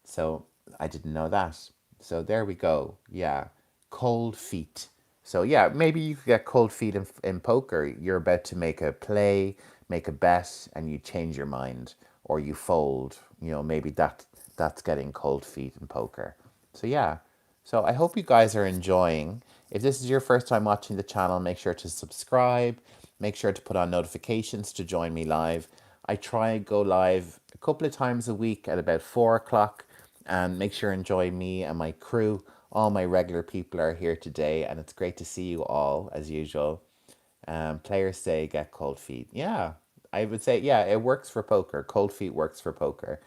So I didn't know that. So there we go. Yeah, cold feet. So yeah, maybe you could get cold feet in poker. You're about to make a play, make a bet, and you change your mind or you fold. Maybe that's getting cold feet in poker. So yeah. So I hope you guys are enjoying. If this is your first time watching the channel, make sure to subscribe. Make sure to put on notifications to join me live. I try and go live a couple of times a week at about 4 o'clock, and make sure to enjoy me and my crew. All my regular people are here today, and it's great to see you all as usual. Players say get cold feet. Yeah, I would say, yeah, it works for poker. Cold feet works for poker.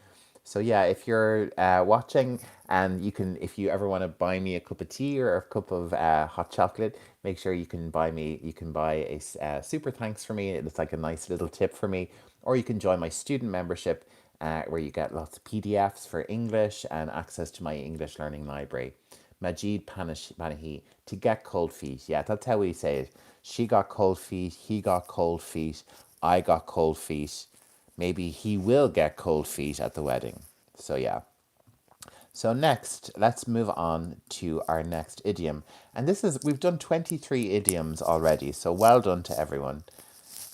So yeah, if you're watching and if you ever want to buy me a cup of tea or a cup of hot chocolate, make sure you can buy a super thanks for me. It's like a nice little tip for me. Or you can join my student membership where you get lots of PDFs for English and access to my English learning library. Majid Panahi, to get cold feet. Yeah, that's how we say it. She got cold feet, he got cold feet, I got cold feet. Maybe he will get cold feet at the wedding. So yeah. So next, let's move on to our next idiom. And we've done 23 idioms already. So well done to everyone.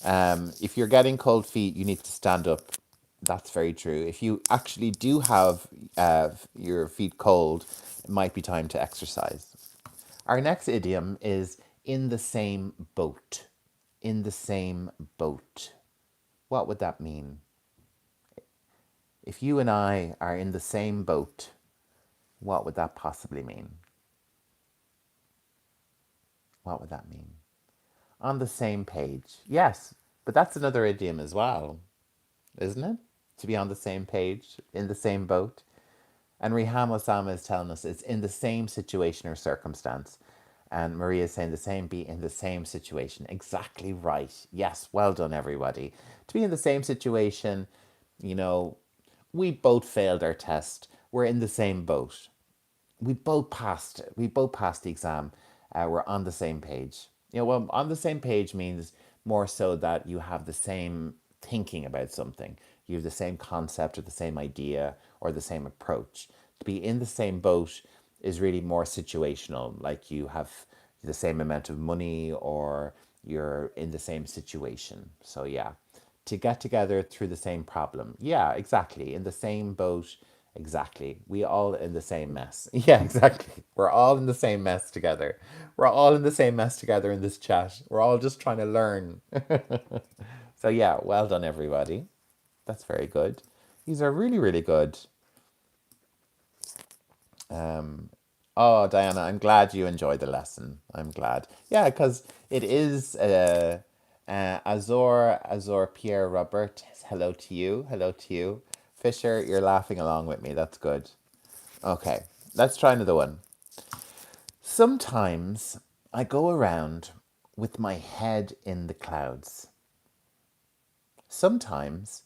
If you're getting cold feet, you need to stand up. That's very true. If you actually do have your feet cold, it might be time to exercise. Our next idiom is in the same boat. In the same boat. What would that mean? If you and I are in the same boat, what would that possibly mean? What would that mean? On the same page. Yes, but that's another idiom as well, isn't it? To be on the same page, in the same boat. And Riham Osama is telling us it's in the same situation or circumstance. And Maria is saying the same, be in the same situation. Exactly right. Yes, well done, everybody. To be in the same situation, you know, we both failed our test. We're in the same boat. We both passed the exam. We're on the same page. Well, on the same page means more so that you have the same thinking about something. You have the same concept or the same idea or the same approach. To be in the same boat is really more situational, like you have the same amount of money or you're in the same situation. So yeah, to get together through the same problem. Yeah, exactly. In the same boat. Exactly. We all in the same mess. Yeah, exactly. We're all in the same mess together. We're all in the same mess together in this chat. We're all just trying to learn. So yeah, well done everybody. That's very good. These are really, really good. Oh, Diana, I'm glad you enjoyed the lesson. I'm glad. Yeah, because it is Azor Pierre Robert. Hello to you. Hello to you. Fisher, you're laughing along with me. That's good. Okay, let's try another one. Sometimes I go around with my head in the clouds. Sometimes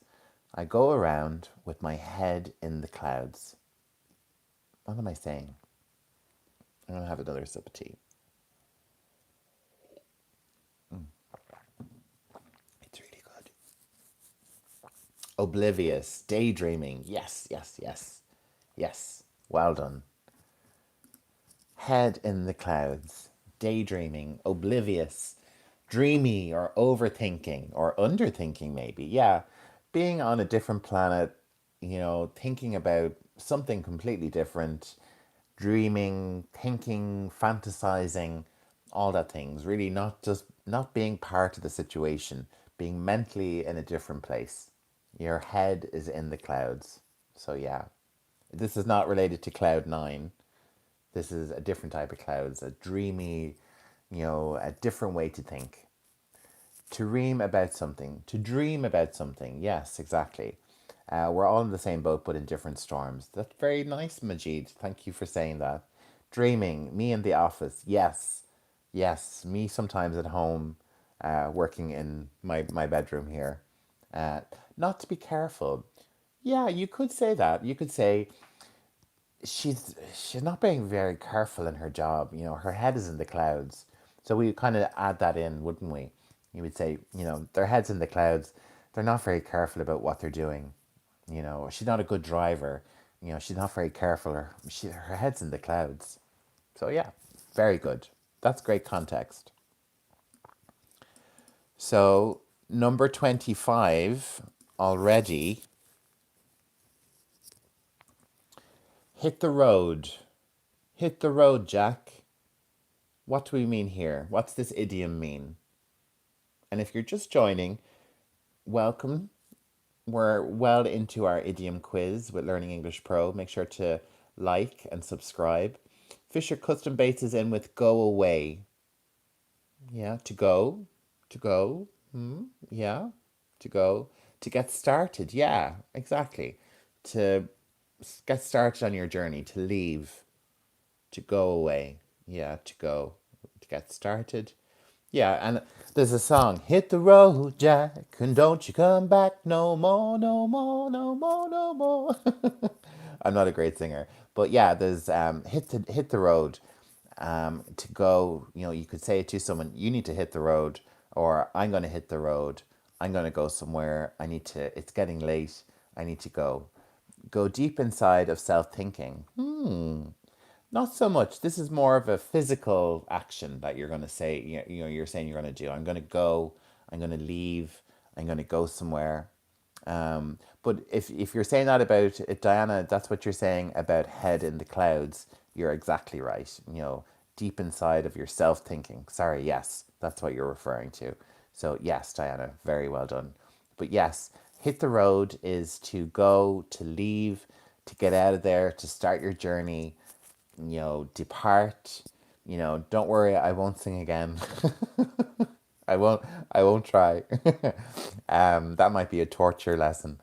I go around with my head in the clouds. What am I saying? I'm going to have another sip of tea. It's really good. Oblivious, daydreaming. Yes, yes, yes. Yes, well done. Head in the clouds, daydreaming, oblivious, dreamy, or overthinking, or underthinking, maybe. Yeah, being on a different planet, thinking about something completely different, dreaming, thinking, fantasizing, all that things. Really, not being part of the situation, being mentally in a different place. Your head is in the clouds. So, yeah, this is not related to Cloud Nine. This is a different type of clouds, a dreamy, a different way to think. To dream about something. To dream about something. Yes, exactly. We're all in the same boat, but in different storms. That's very nice, Majid. Thank you for saying that. Dreaming. Me in the office. Yes. Yes. Me sometimes at home, working in my bedroom here. Uh, Not to be careful. Yeah, you could say that. You could say, she's not being very careful in her job. Her head is in the clouds. So we kind of add that in, wouldn't we? You would say, their head's in the clouds. They're not very careful about what they're doing. She's not a good driver. She's not very careful. Her head's in the clouds. So yeah, very good. That's great context. So number 25 already. Hit the road. Hit the road, Jack. What do we mean here? What's this idiom mean? And if you're just joining, welcome. We're well into our idiom quiz with Learning English Pro. Make sure to like and subscribe. Fisher Custom Baits is in with go away. Yeah, to go. To go. Yeah, to go. To get started. Yeah, exactly. To get started on your journey. To leave. To go away. Yeah, to go. To get started. Yeah, and there's a song, Hit the Road, Jack, and don't you come back no more, no more, no more, no more. I'm not a great singer. But yeah, there's hit the road. To go, you could say it to someone, you need to hit the road, or I'm gonna hit the road, I'm going to go somewhere. It's getting late. I need to go. Go deep inside of self thinking. Not so much. This is more of a physical action that you're going to say, you're saying you're going to do. I'm going to go, I'm going to leave, I'm going to go somewhere. But if you're saying that about it, Diana, that's what you're saying about head in the clouds. You're exactly right. Deep inside of your self thinking. Sorry, yes, that's what you're referring to. So, yes, Diana, very well done. But yes, hit the road is to go, to leave, to get out of there, to start your journey, depart. Don't worry, I won't sing again. I won't. I won't try. That might be a torture lesson.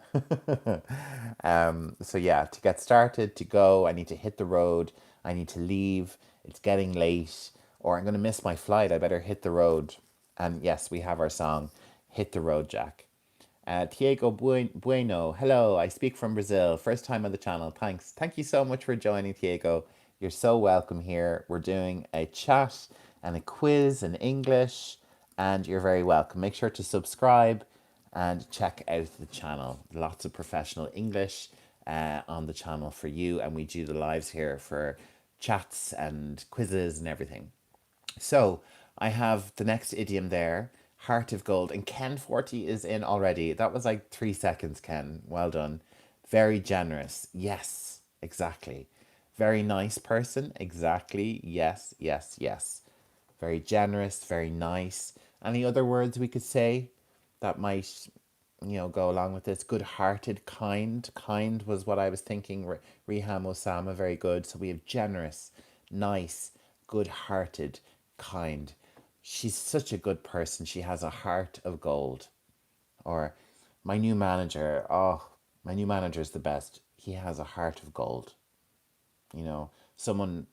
So yeah, to get started, to go, I need to hit the road. I need to leave. It's getting late, or I'm going to miss my flight. I better hit the road. And yes, we have our song, "Hit the Road, Jack." Diego Bueno, hello. I speak from Brazil. First time on the channel. Thanks. Thank you so much for joining, Diego. You're so welcome here. We're doing a chat and a quiz in English, and you're very welcome. Make sure to subscribe and check out the channel. Lots of professional English on the channel for you, and we do the lives here for chats and quizzes and everything. So I have the next idiom there, heart of gold. And Ken 40 is in already. That was like 3 seconds, Ken. Well done. Very generous. Yes, exactly. Very nice person. Exactly. Yes, yes, yes. Very generous, very nice. Any other words we could say that might, go along with this? Good hearted, kind. Kind was what I was thinking. Riham Osama, very good. So we have generous, nice, good hearted, kind. She's such a good person. She has a heart of gold. Or my new manager, oh, my new manager is the best. He has a heart of gold. Someone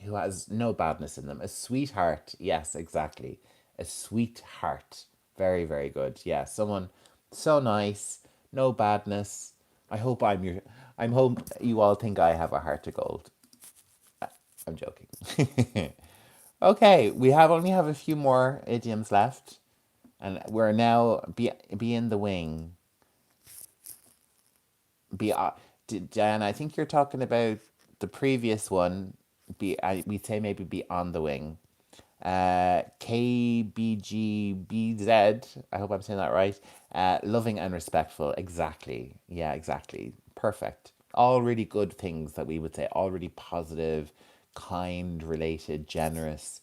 who has no badness in them. A sweetheart. Yes, exactly. A sweetheart. Very, very good. Yeah, someone so nice, no badness. I hope I'm your. I'm hope you all think I have a heart of gold. I'm joking. Okay, we have only have a few more idioms left, and we're now be in the wing. Be Diana, I think you're talking about the previous one. We'd say maybe be on the wing. KBGBZ, I hope I'm saying that right. Loving and respectful. Exactly. Yeah, exactly. Perfect. All really good things that we would say. All really positive, kind, related, generous,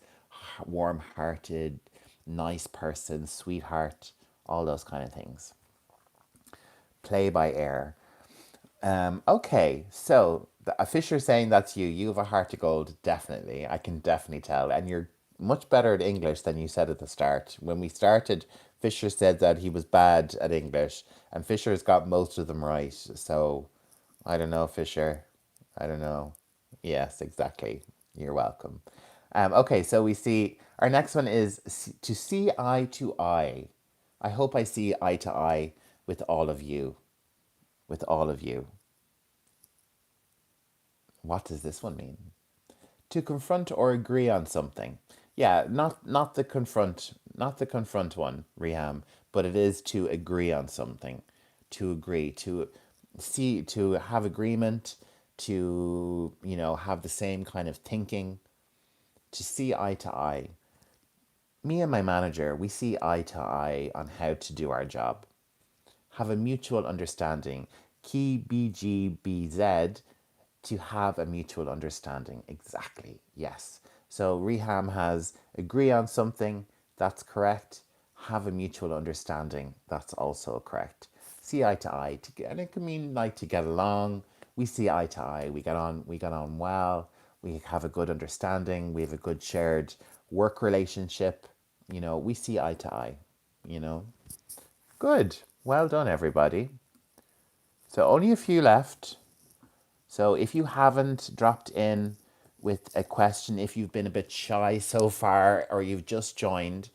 warm hearted, nice person, sweetheart, all those kind of things. Play by ear. Okay, so Fisher saying that's you. You have a heart of gold, definitely. I can definitely tell. And you're much better at English than you said at the start. When we started, Fisher said that he was bad at English, and Fisher's got most of them right. So I don't know, Fisher. I don't know. Yes, exactly. You're welcome. Okay, so we see our next one is to see eye to eye. I hope I see eye to eye with all of you. With all of you. What does this one mean? To confront or agree on something. Yeah, not the confront one, Riham, but it is to agree on something. To agree, to have agreement, to, have the same kind of thinking, to see eye to eye. Me and my manager, we see eye to eye on how to do our job. Have a mutual understanding. Key BGBZ, to have a mutual understanding. Exactly. Yes. So Reham has agree on something. That's correct. Have a mutual understanding. That's also correct. See eye to eye. And it can mean like to get along. We see eye to eye. We get on. We get on well. We have a good understanding. We have a good shared work relationship. We see eye to eye. You know. Good. Well done, everybody. So only a few left. So if you haven't dropped in with a question, if you've been a bit shy so far or you've just joined,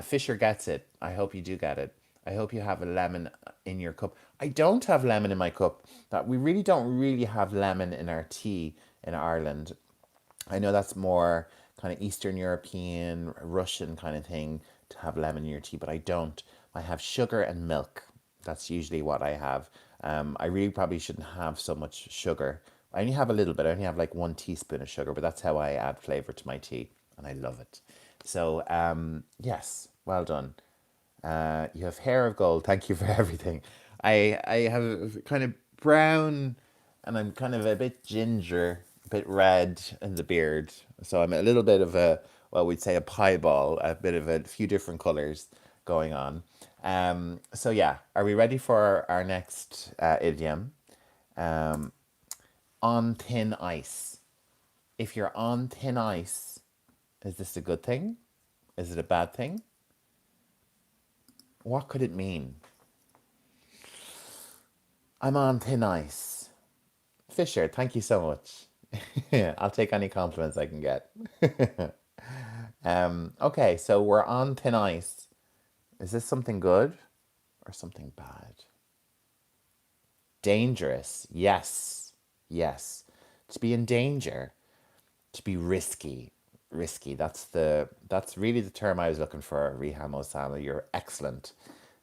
Fisher gets it. I hope you do get it. I hope you have a lemon in your cup. I don't have lemon in my cup. That we really don't really have lemon in our tea in Ireland. I know that's more kind of Eastern European, Russian kind of thing to have lemon in your tea, but I don't. I have sugar and milk. That's usually what I have. I really probably shouldn't have so much sugar. I only have a little bit. I only have like 1 teaspoon of sugar, but that's how I add flavor to my tea, and I love it. So, yes, well done. You have hair of gold. Thank you for everything. I have kind of brown, and I'm kind of a bit ginger, a bit red in the beard. So I'm a little bit of a, well, we'd say a pieball, a bit of a few different colors going on. So yeah, are we ready for our next idiom? Um, on thin ice. If you're on thin ice, is this a good thing? Is it a bad thing? What could it mean? I'm on thin ice. Fisher, thank you so much. I'll take any compliments I can get. Okay, so we're on thin ice. Is this something good or something bad? Dangerous. Yes. Yes. To be in danger. To be risky. Risky. That's really the term I was looking for, Riham Osama. You're excellent.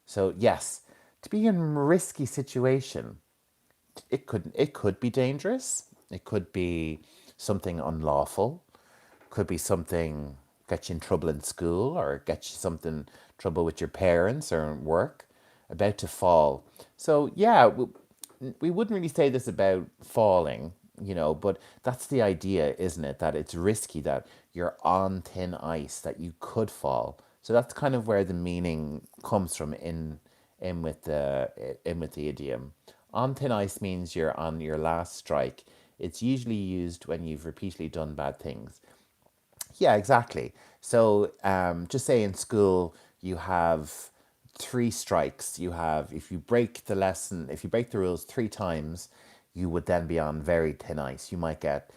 So yes, to be in risky situation. It could be dangerous. It could be something unlawful. Could be something get you in trouble in school or get you something trouble with your parents or work. About to fall. So yeah, we wouldn't really say this about falling, but that's the idea, isn't it? That it's risky, that you're on thin ice, that you could fall. So that's kind of where the meaning comes from in with the idiom. On thin ice means you're on your last strike. It's usually used when you've repeatedly done bad things. Yeah, exactly. So, just say in school you have 3 strikes. You have, if you break the lesson, if you break the rules 3 times, you would then be on very thin ice. You might get,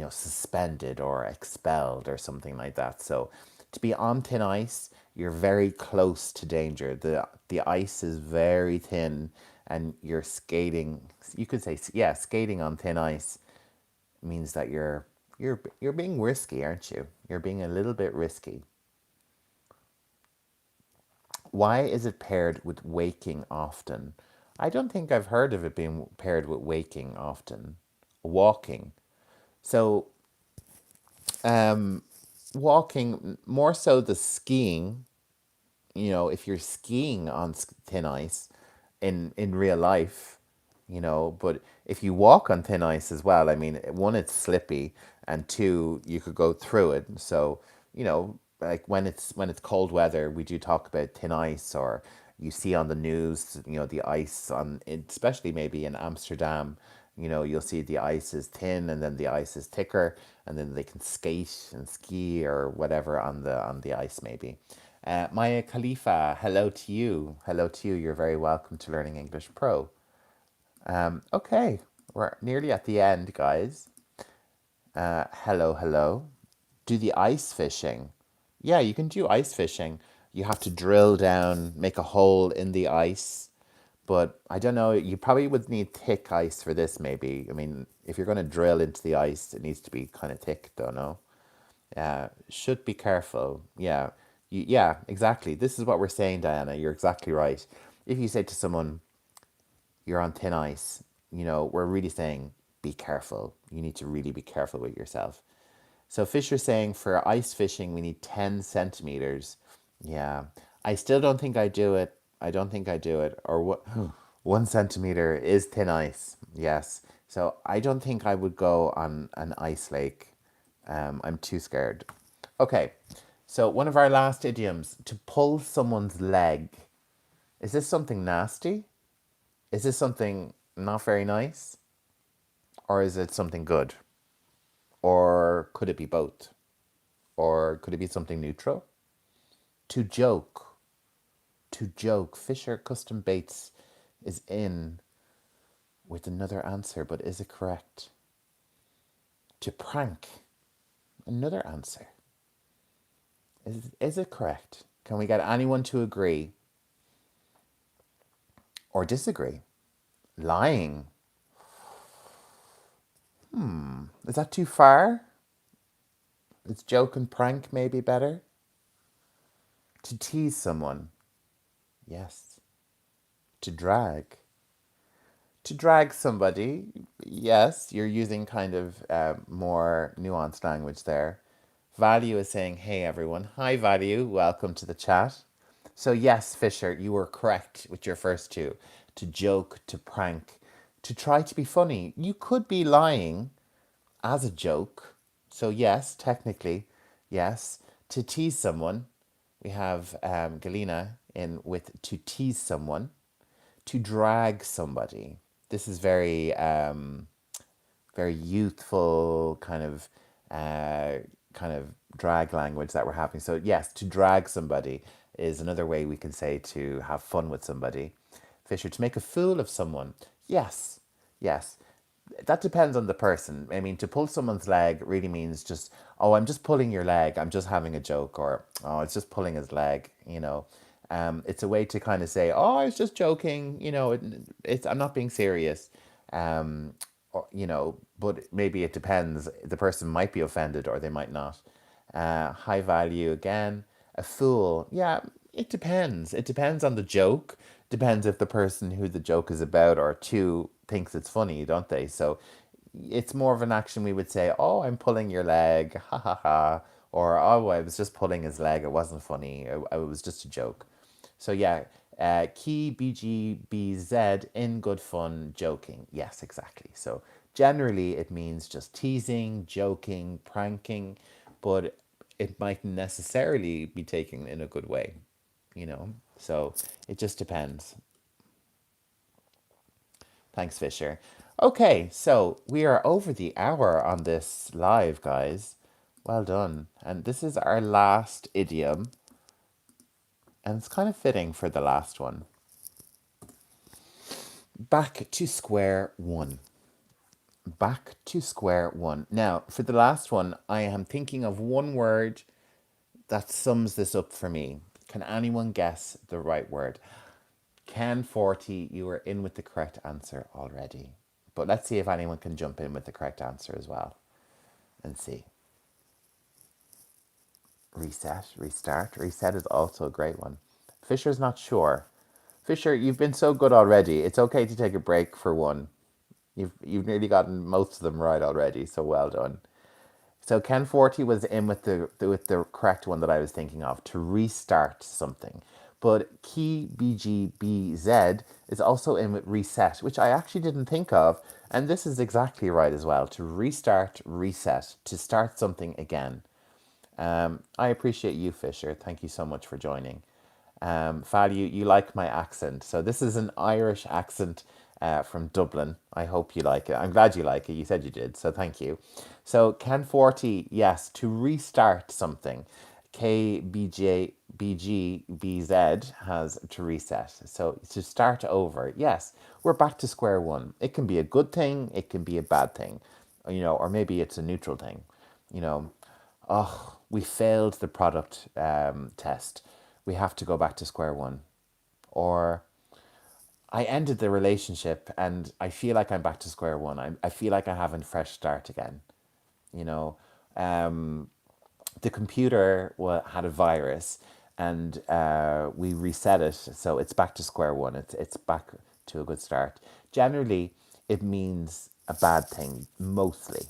suspended or expelled or something like that. So, to be on thin ice, you're very close to danger. The ice is very thin, and you're skating. You could say, yeah, skating on thin ice means that you're being risky, aren't you? You're being a little bit risky. Why is it paired with waking often? I don't think I've heard of it being paired with waking often. Walking. So, walking, more so the skiing, if you're skiing on thin ice in real life, but if you walk on thin ice as well, I mean, one, it's slippy, and two, you could go through it. So, like when it's cold weather, we do talk about thin ice, or you see on the news, the ice especially maybe in Amsterdam, you'll see the ice is thin and then the ice is thicker, and then they can skate and ski or whatever on the ice maybe. Maya Khalifa, hello to you. Hello to you. You're very welcome to Learning English Pro. Okay, we're nearly at the end, guys. Hello, hello. Do the ice fishing. Yeah, you can do ice fishing. You have to drill down, make a hole in the ice. But I don't know, you probably would need thick ice for this, maybe. I mean, if you're going to drill into the ice, it needs to be kind of thick, don't know. Should be careful. Yeah. Yeah, exactly. This is what we're saying, Diana. You're exactly right. If you say to someone, you're on thin ice, we're really saying, be careful. You need to really be careful with yourself. So Fisher's saying for ice fishing, we need 10 centimeters. Yeah. I still don't think I do it. I don't think I do it. Or what? 1 centimeter is thin ice. Yes. So I don't think I would go on an ice lake. I'm too scared. Okay. So one of our last idioms, to pull someone's leg. Is this something nasty? Is this something not very nice? Or is it something good? Or could it be both? Or could it be something neutral? To joke. To joke. Fisher Custom Baits is in with another answer, but is it correct? To prank. Another answer. Is it correct? Can we get anyone to agree or disagree? Lying. Is that too far? Is joke and prank maybe better? To tease someone. Yes. To drag. To drag somebody, yes, you're using kind of more nuanced language there. Value is saying, hey everyone, hi Value, welcome to the chat. So, yes, Fisher, you were correct with your first two. To joke, to prank, to try to be funny. You could be lying as a joke. So, yes, technically, yes. To tease someone, we have Galina in with to tease someone, to drag somebody. This is very youthful uh, kind of drag language that we're having. So yes, to drag somebody is another way we can say to have fun with somebody. Fisher, to make a fool of someone. Yes, yes. That depends on the person. I mean, to pull someone's leg really means just, oh, I'm just pulling your leg. I'm just having a joke, or oh, it's just pulling his leg. It's a way to kind of say, oh, I was just joking. It's I'm not being serious. But maybe it depends. The person might be offended or they might not. High value again. A fool. Yeah, it depends. It depends on the joke. Depends if the person who the joke is about or to thinks it's funny, don't they? So it's more of an action we would say, oh, I'm pulling your leg, ha ha ha. Or, oh, I was just pulling his leg. It wasn't funny. It was just a joke. So yeah, key BGBZ in good fun, joking. Yes, exactly. So generally it means just teasing, joking, pranking, but it might necessarily be taken in a good way, you know? So it just depends. Thanks, Fisher. Okay, so we are over the hour on this live, guys. Well done. And this is our last idiom, and it's kind of fitting for the last one. Back to square one. Back to square one. Now, for the last one, I am thinking of one word that sums this up for me. Can anyone guess the right word? Ken 40, you were in with the correct answer already. But let's see if anyone can jump in with the correct answer as well and see. Reset, restart. Reset is also a great one. Fisher's not sure. Fisher, you've been so good already. It's okay to take a break for one. You've nearly gotten most of them right already, so well done. So Ken 40 was in with the correct one that I was thinking of, to restart something. But Key BGBZ is also in with reset, which I actually didn't think of. And this is exactly right as well, to restart, reset, to start something again. I appreciate you, Fisher. Thank you so much for joining. Val, you like my accent. So this is an Irish accent from Dublin. I hope you like it. I'm glad you like it. You said you did, so thank you. So Ken 40, yes, to restart something. KBJBGBZ has to reset. So to start over. Yes, we're back to square one. It can be a good thing, it can be a bad thing, or maybe it's a neutral thing. You know, oh, we failed the product test. We have to go back to square one. Or I ended the relationship and I feel like I'm back to square one. I feel like I have a fresh start again. You know, the computer had a virus and we reset it, so it's back to square one. It's back to a good start. Generally, it means a bad thing. Mostly,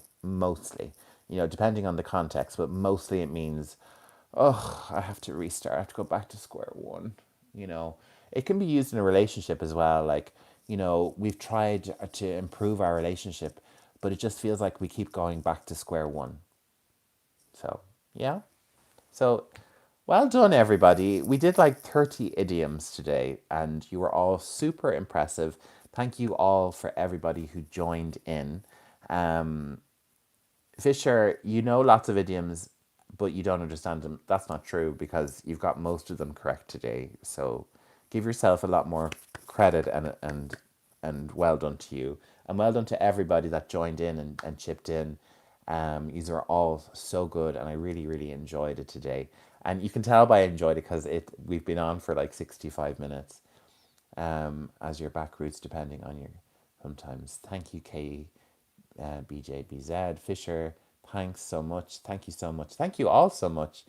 depending on the context, but mostly it means, oh, I have to restart. I have to go back to square one. You know, it can be used in a relationship as well. Like, we've tried to improve our relationship, but it just feels like we keep going back to square one. So, yeah. So, well done, everybody. We did like 30 idioms today, and you were all super impressive. Thank you all for everybody who joined in. Um, Fisher, you know lots of idioms, but you don't understand them. That's not true because you've got most of them correct today. So give yourself a lot more credit and well done to you. And well done to everybody that joined in and chipped in. These are all so good, and I really, really enjoyed it today. And you can tell by I enjoyed it because we've been on for like 65 minutes as your back routes, depending on your sometimes. Thank you, Kay. BJBZ, Fisher, thanks so much. Thank you so much. Thank you all so much.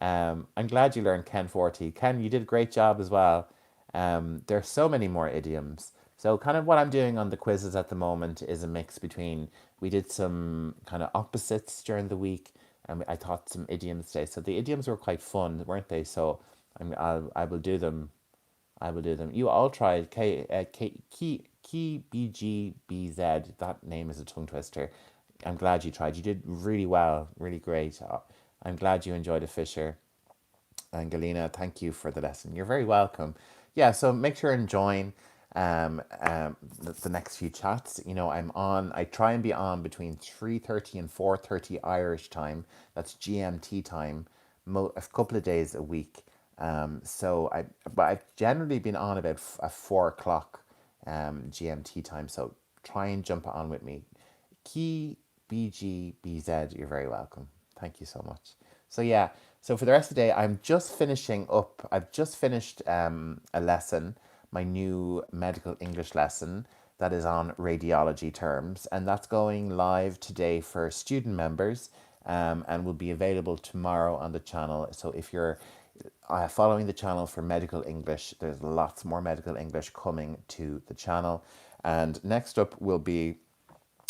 I'm glad you learned Ken 40. Ken, you did a great job as well. There are so many more idioms. So kind of what I'm doing on the quizzes at the moment is a mix between, we did some kind of opposites during the week, and I taught some idioms today. So the idioms were quite fun, weren't they? So I will do them. I will do them. You all tried KBGBZ. That name is a tongue twister. I'm glad you tried. You did really well, really great. I'm glad you enjoyed it, Fisher. And Galina, thank you for the lesson. You're very welcome. Yeah, so make sure and join the next few chats. You know, I try and be on between 3:30 and 4:30 Irish time. That's GMT time, a couple of days a week. But I've generally been on about 4 o'clock GMT time. So try and jump on with me. Key BGBZ, you're very welcome. Thank you so much. So yeah, so for the rest of the day, I'm just finishing up. I've just finished a lesson, my new medical English lesson that is on radiology terms, and that's going live today for student members, and will be available tomorrow on the channel. So if you're following the channel for medical English, there's lots more medical English coming to the channel. And next up will be,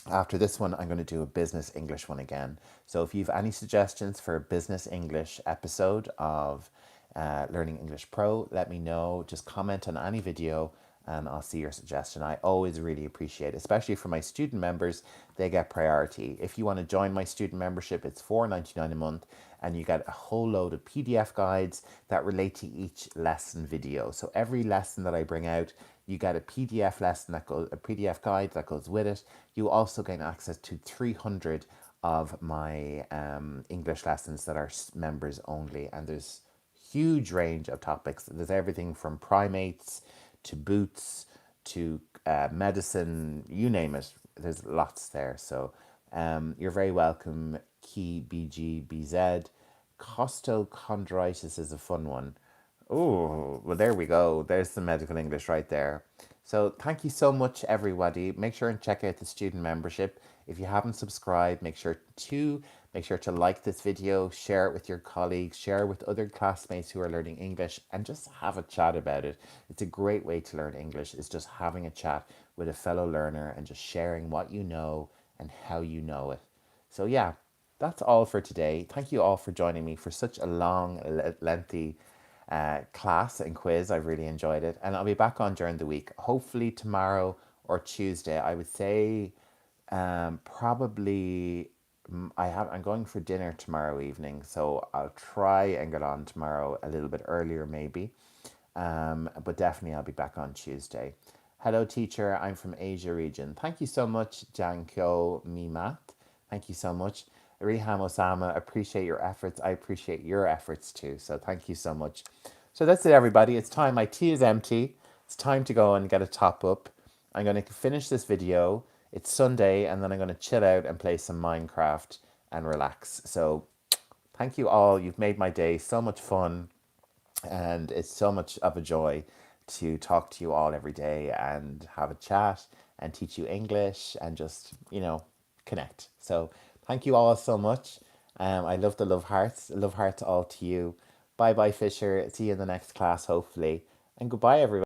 after this one, I'm going to do a business English one again. So if you have any suggestions for a business English episode of Learning English Pro, let me know. Just comment on any video and I'll see your suggestion. I always really appreciate it, especially for my student members. They get priority. If you want to join my student membership, it's $4.99 a month, and you get a whole load of PDF guides that relate to each lesson video. So every lesson that I bring out, you get a PDF lesson that goes, a PDF guide that goes with it. You also gain access to 300 of my English lessons that are members only, and there's huge range of topics. There's everything from primates to boots to medicine, you name it. There's lots there. So you're very welcome, Key BGBZ. Costochondritis is a fun one. Oh, well, there we go. There's the medical English right there. So thank you so much, everybody. Make sure and check out the student membership. If you haven't subscribed, make sure to like this video, share it with your colleagues, share it with other classmates who are learning English, and just have a chat about it. It's a great way to learn English, is just having a chat with a fellow learner and just sharing what you know and how you know it. So yeah, that's all for today. Thank you all for joining me for such a long, lengthy class and quiz. I really enjoyed it, and I'll be back on during the week. Hopefully tomorrow or Tuesday. I would say probably I'm going for dinner tomorrow evening, so I'll try and get on tomorrow a little bit earlier, maybe. But definitely I'll be back on Tuesday. Hello, teacher. I'm from Asia region. Thank you so much, Jankyo Mimat. Thank you so much. Riham Osama, appreciate your efforts. I appreciate your efforts too. So thank you so much. So that's it, everybody. It's time. My tea is empty. It's time to go and get a top up. I'm going to finish this video. It's Sunday, and then I'm going to chill out and play some Minecraft and relax. So thank you all. You've made my day so much fun, and it's so much of a joy to talk to you all every day and have a chat and teach you English and just, connect. So thank you all so much. I love the love hearts. Love hearts all to you. Bye bye, Fisher. See you in the next class, hopefully. And goodbye, everyone.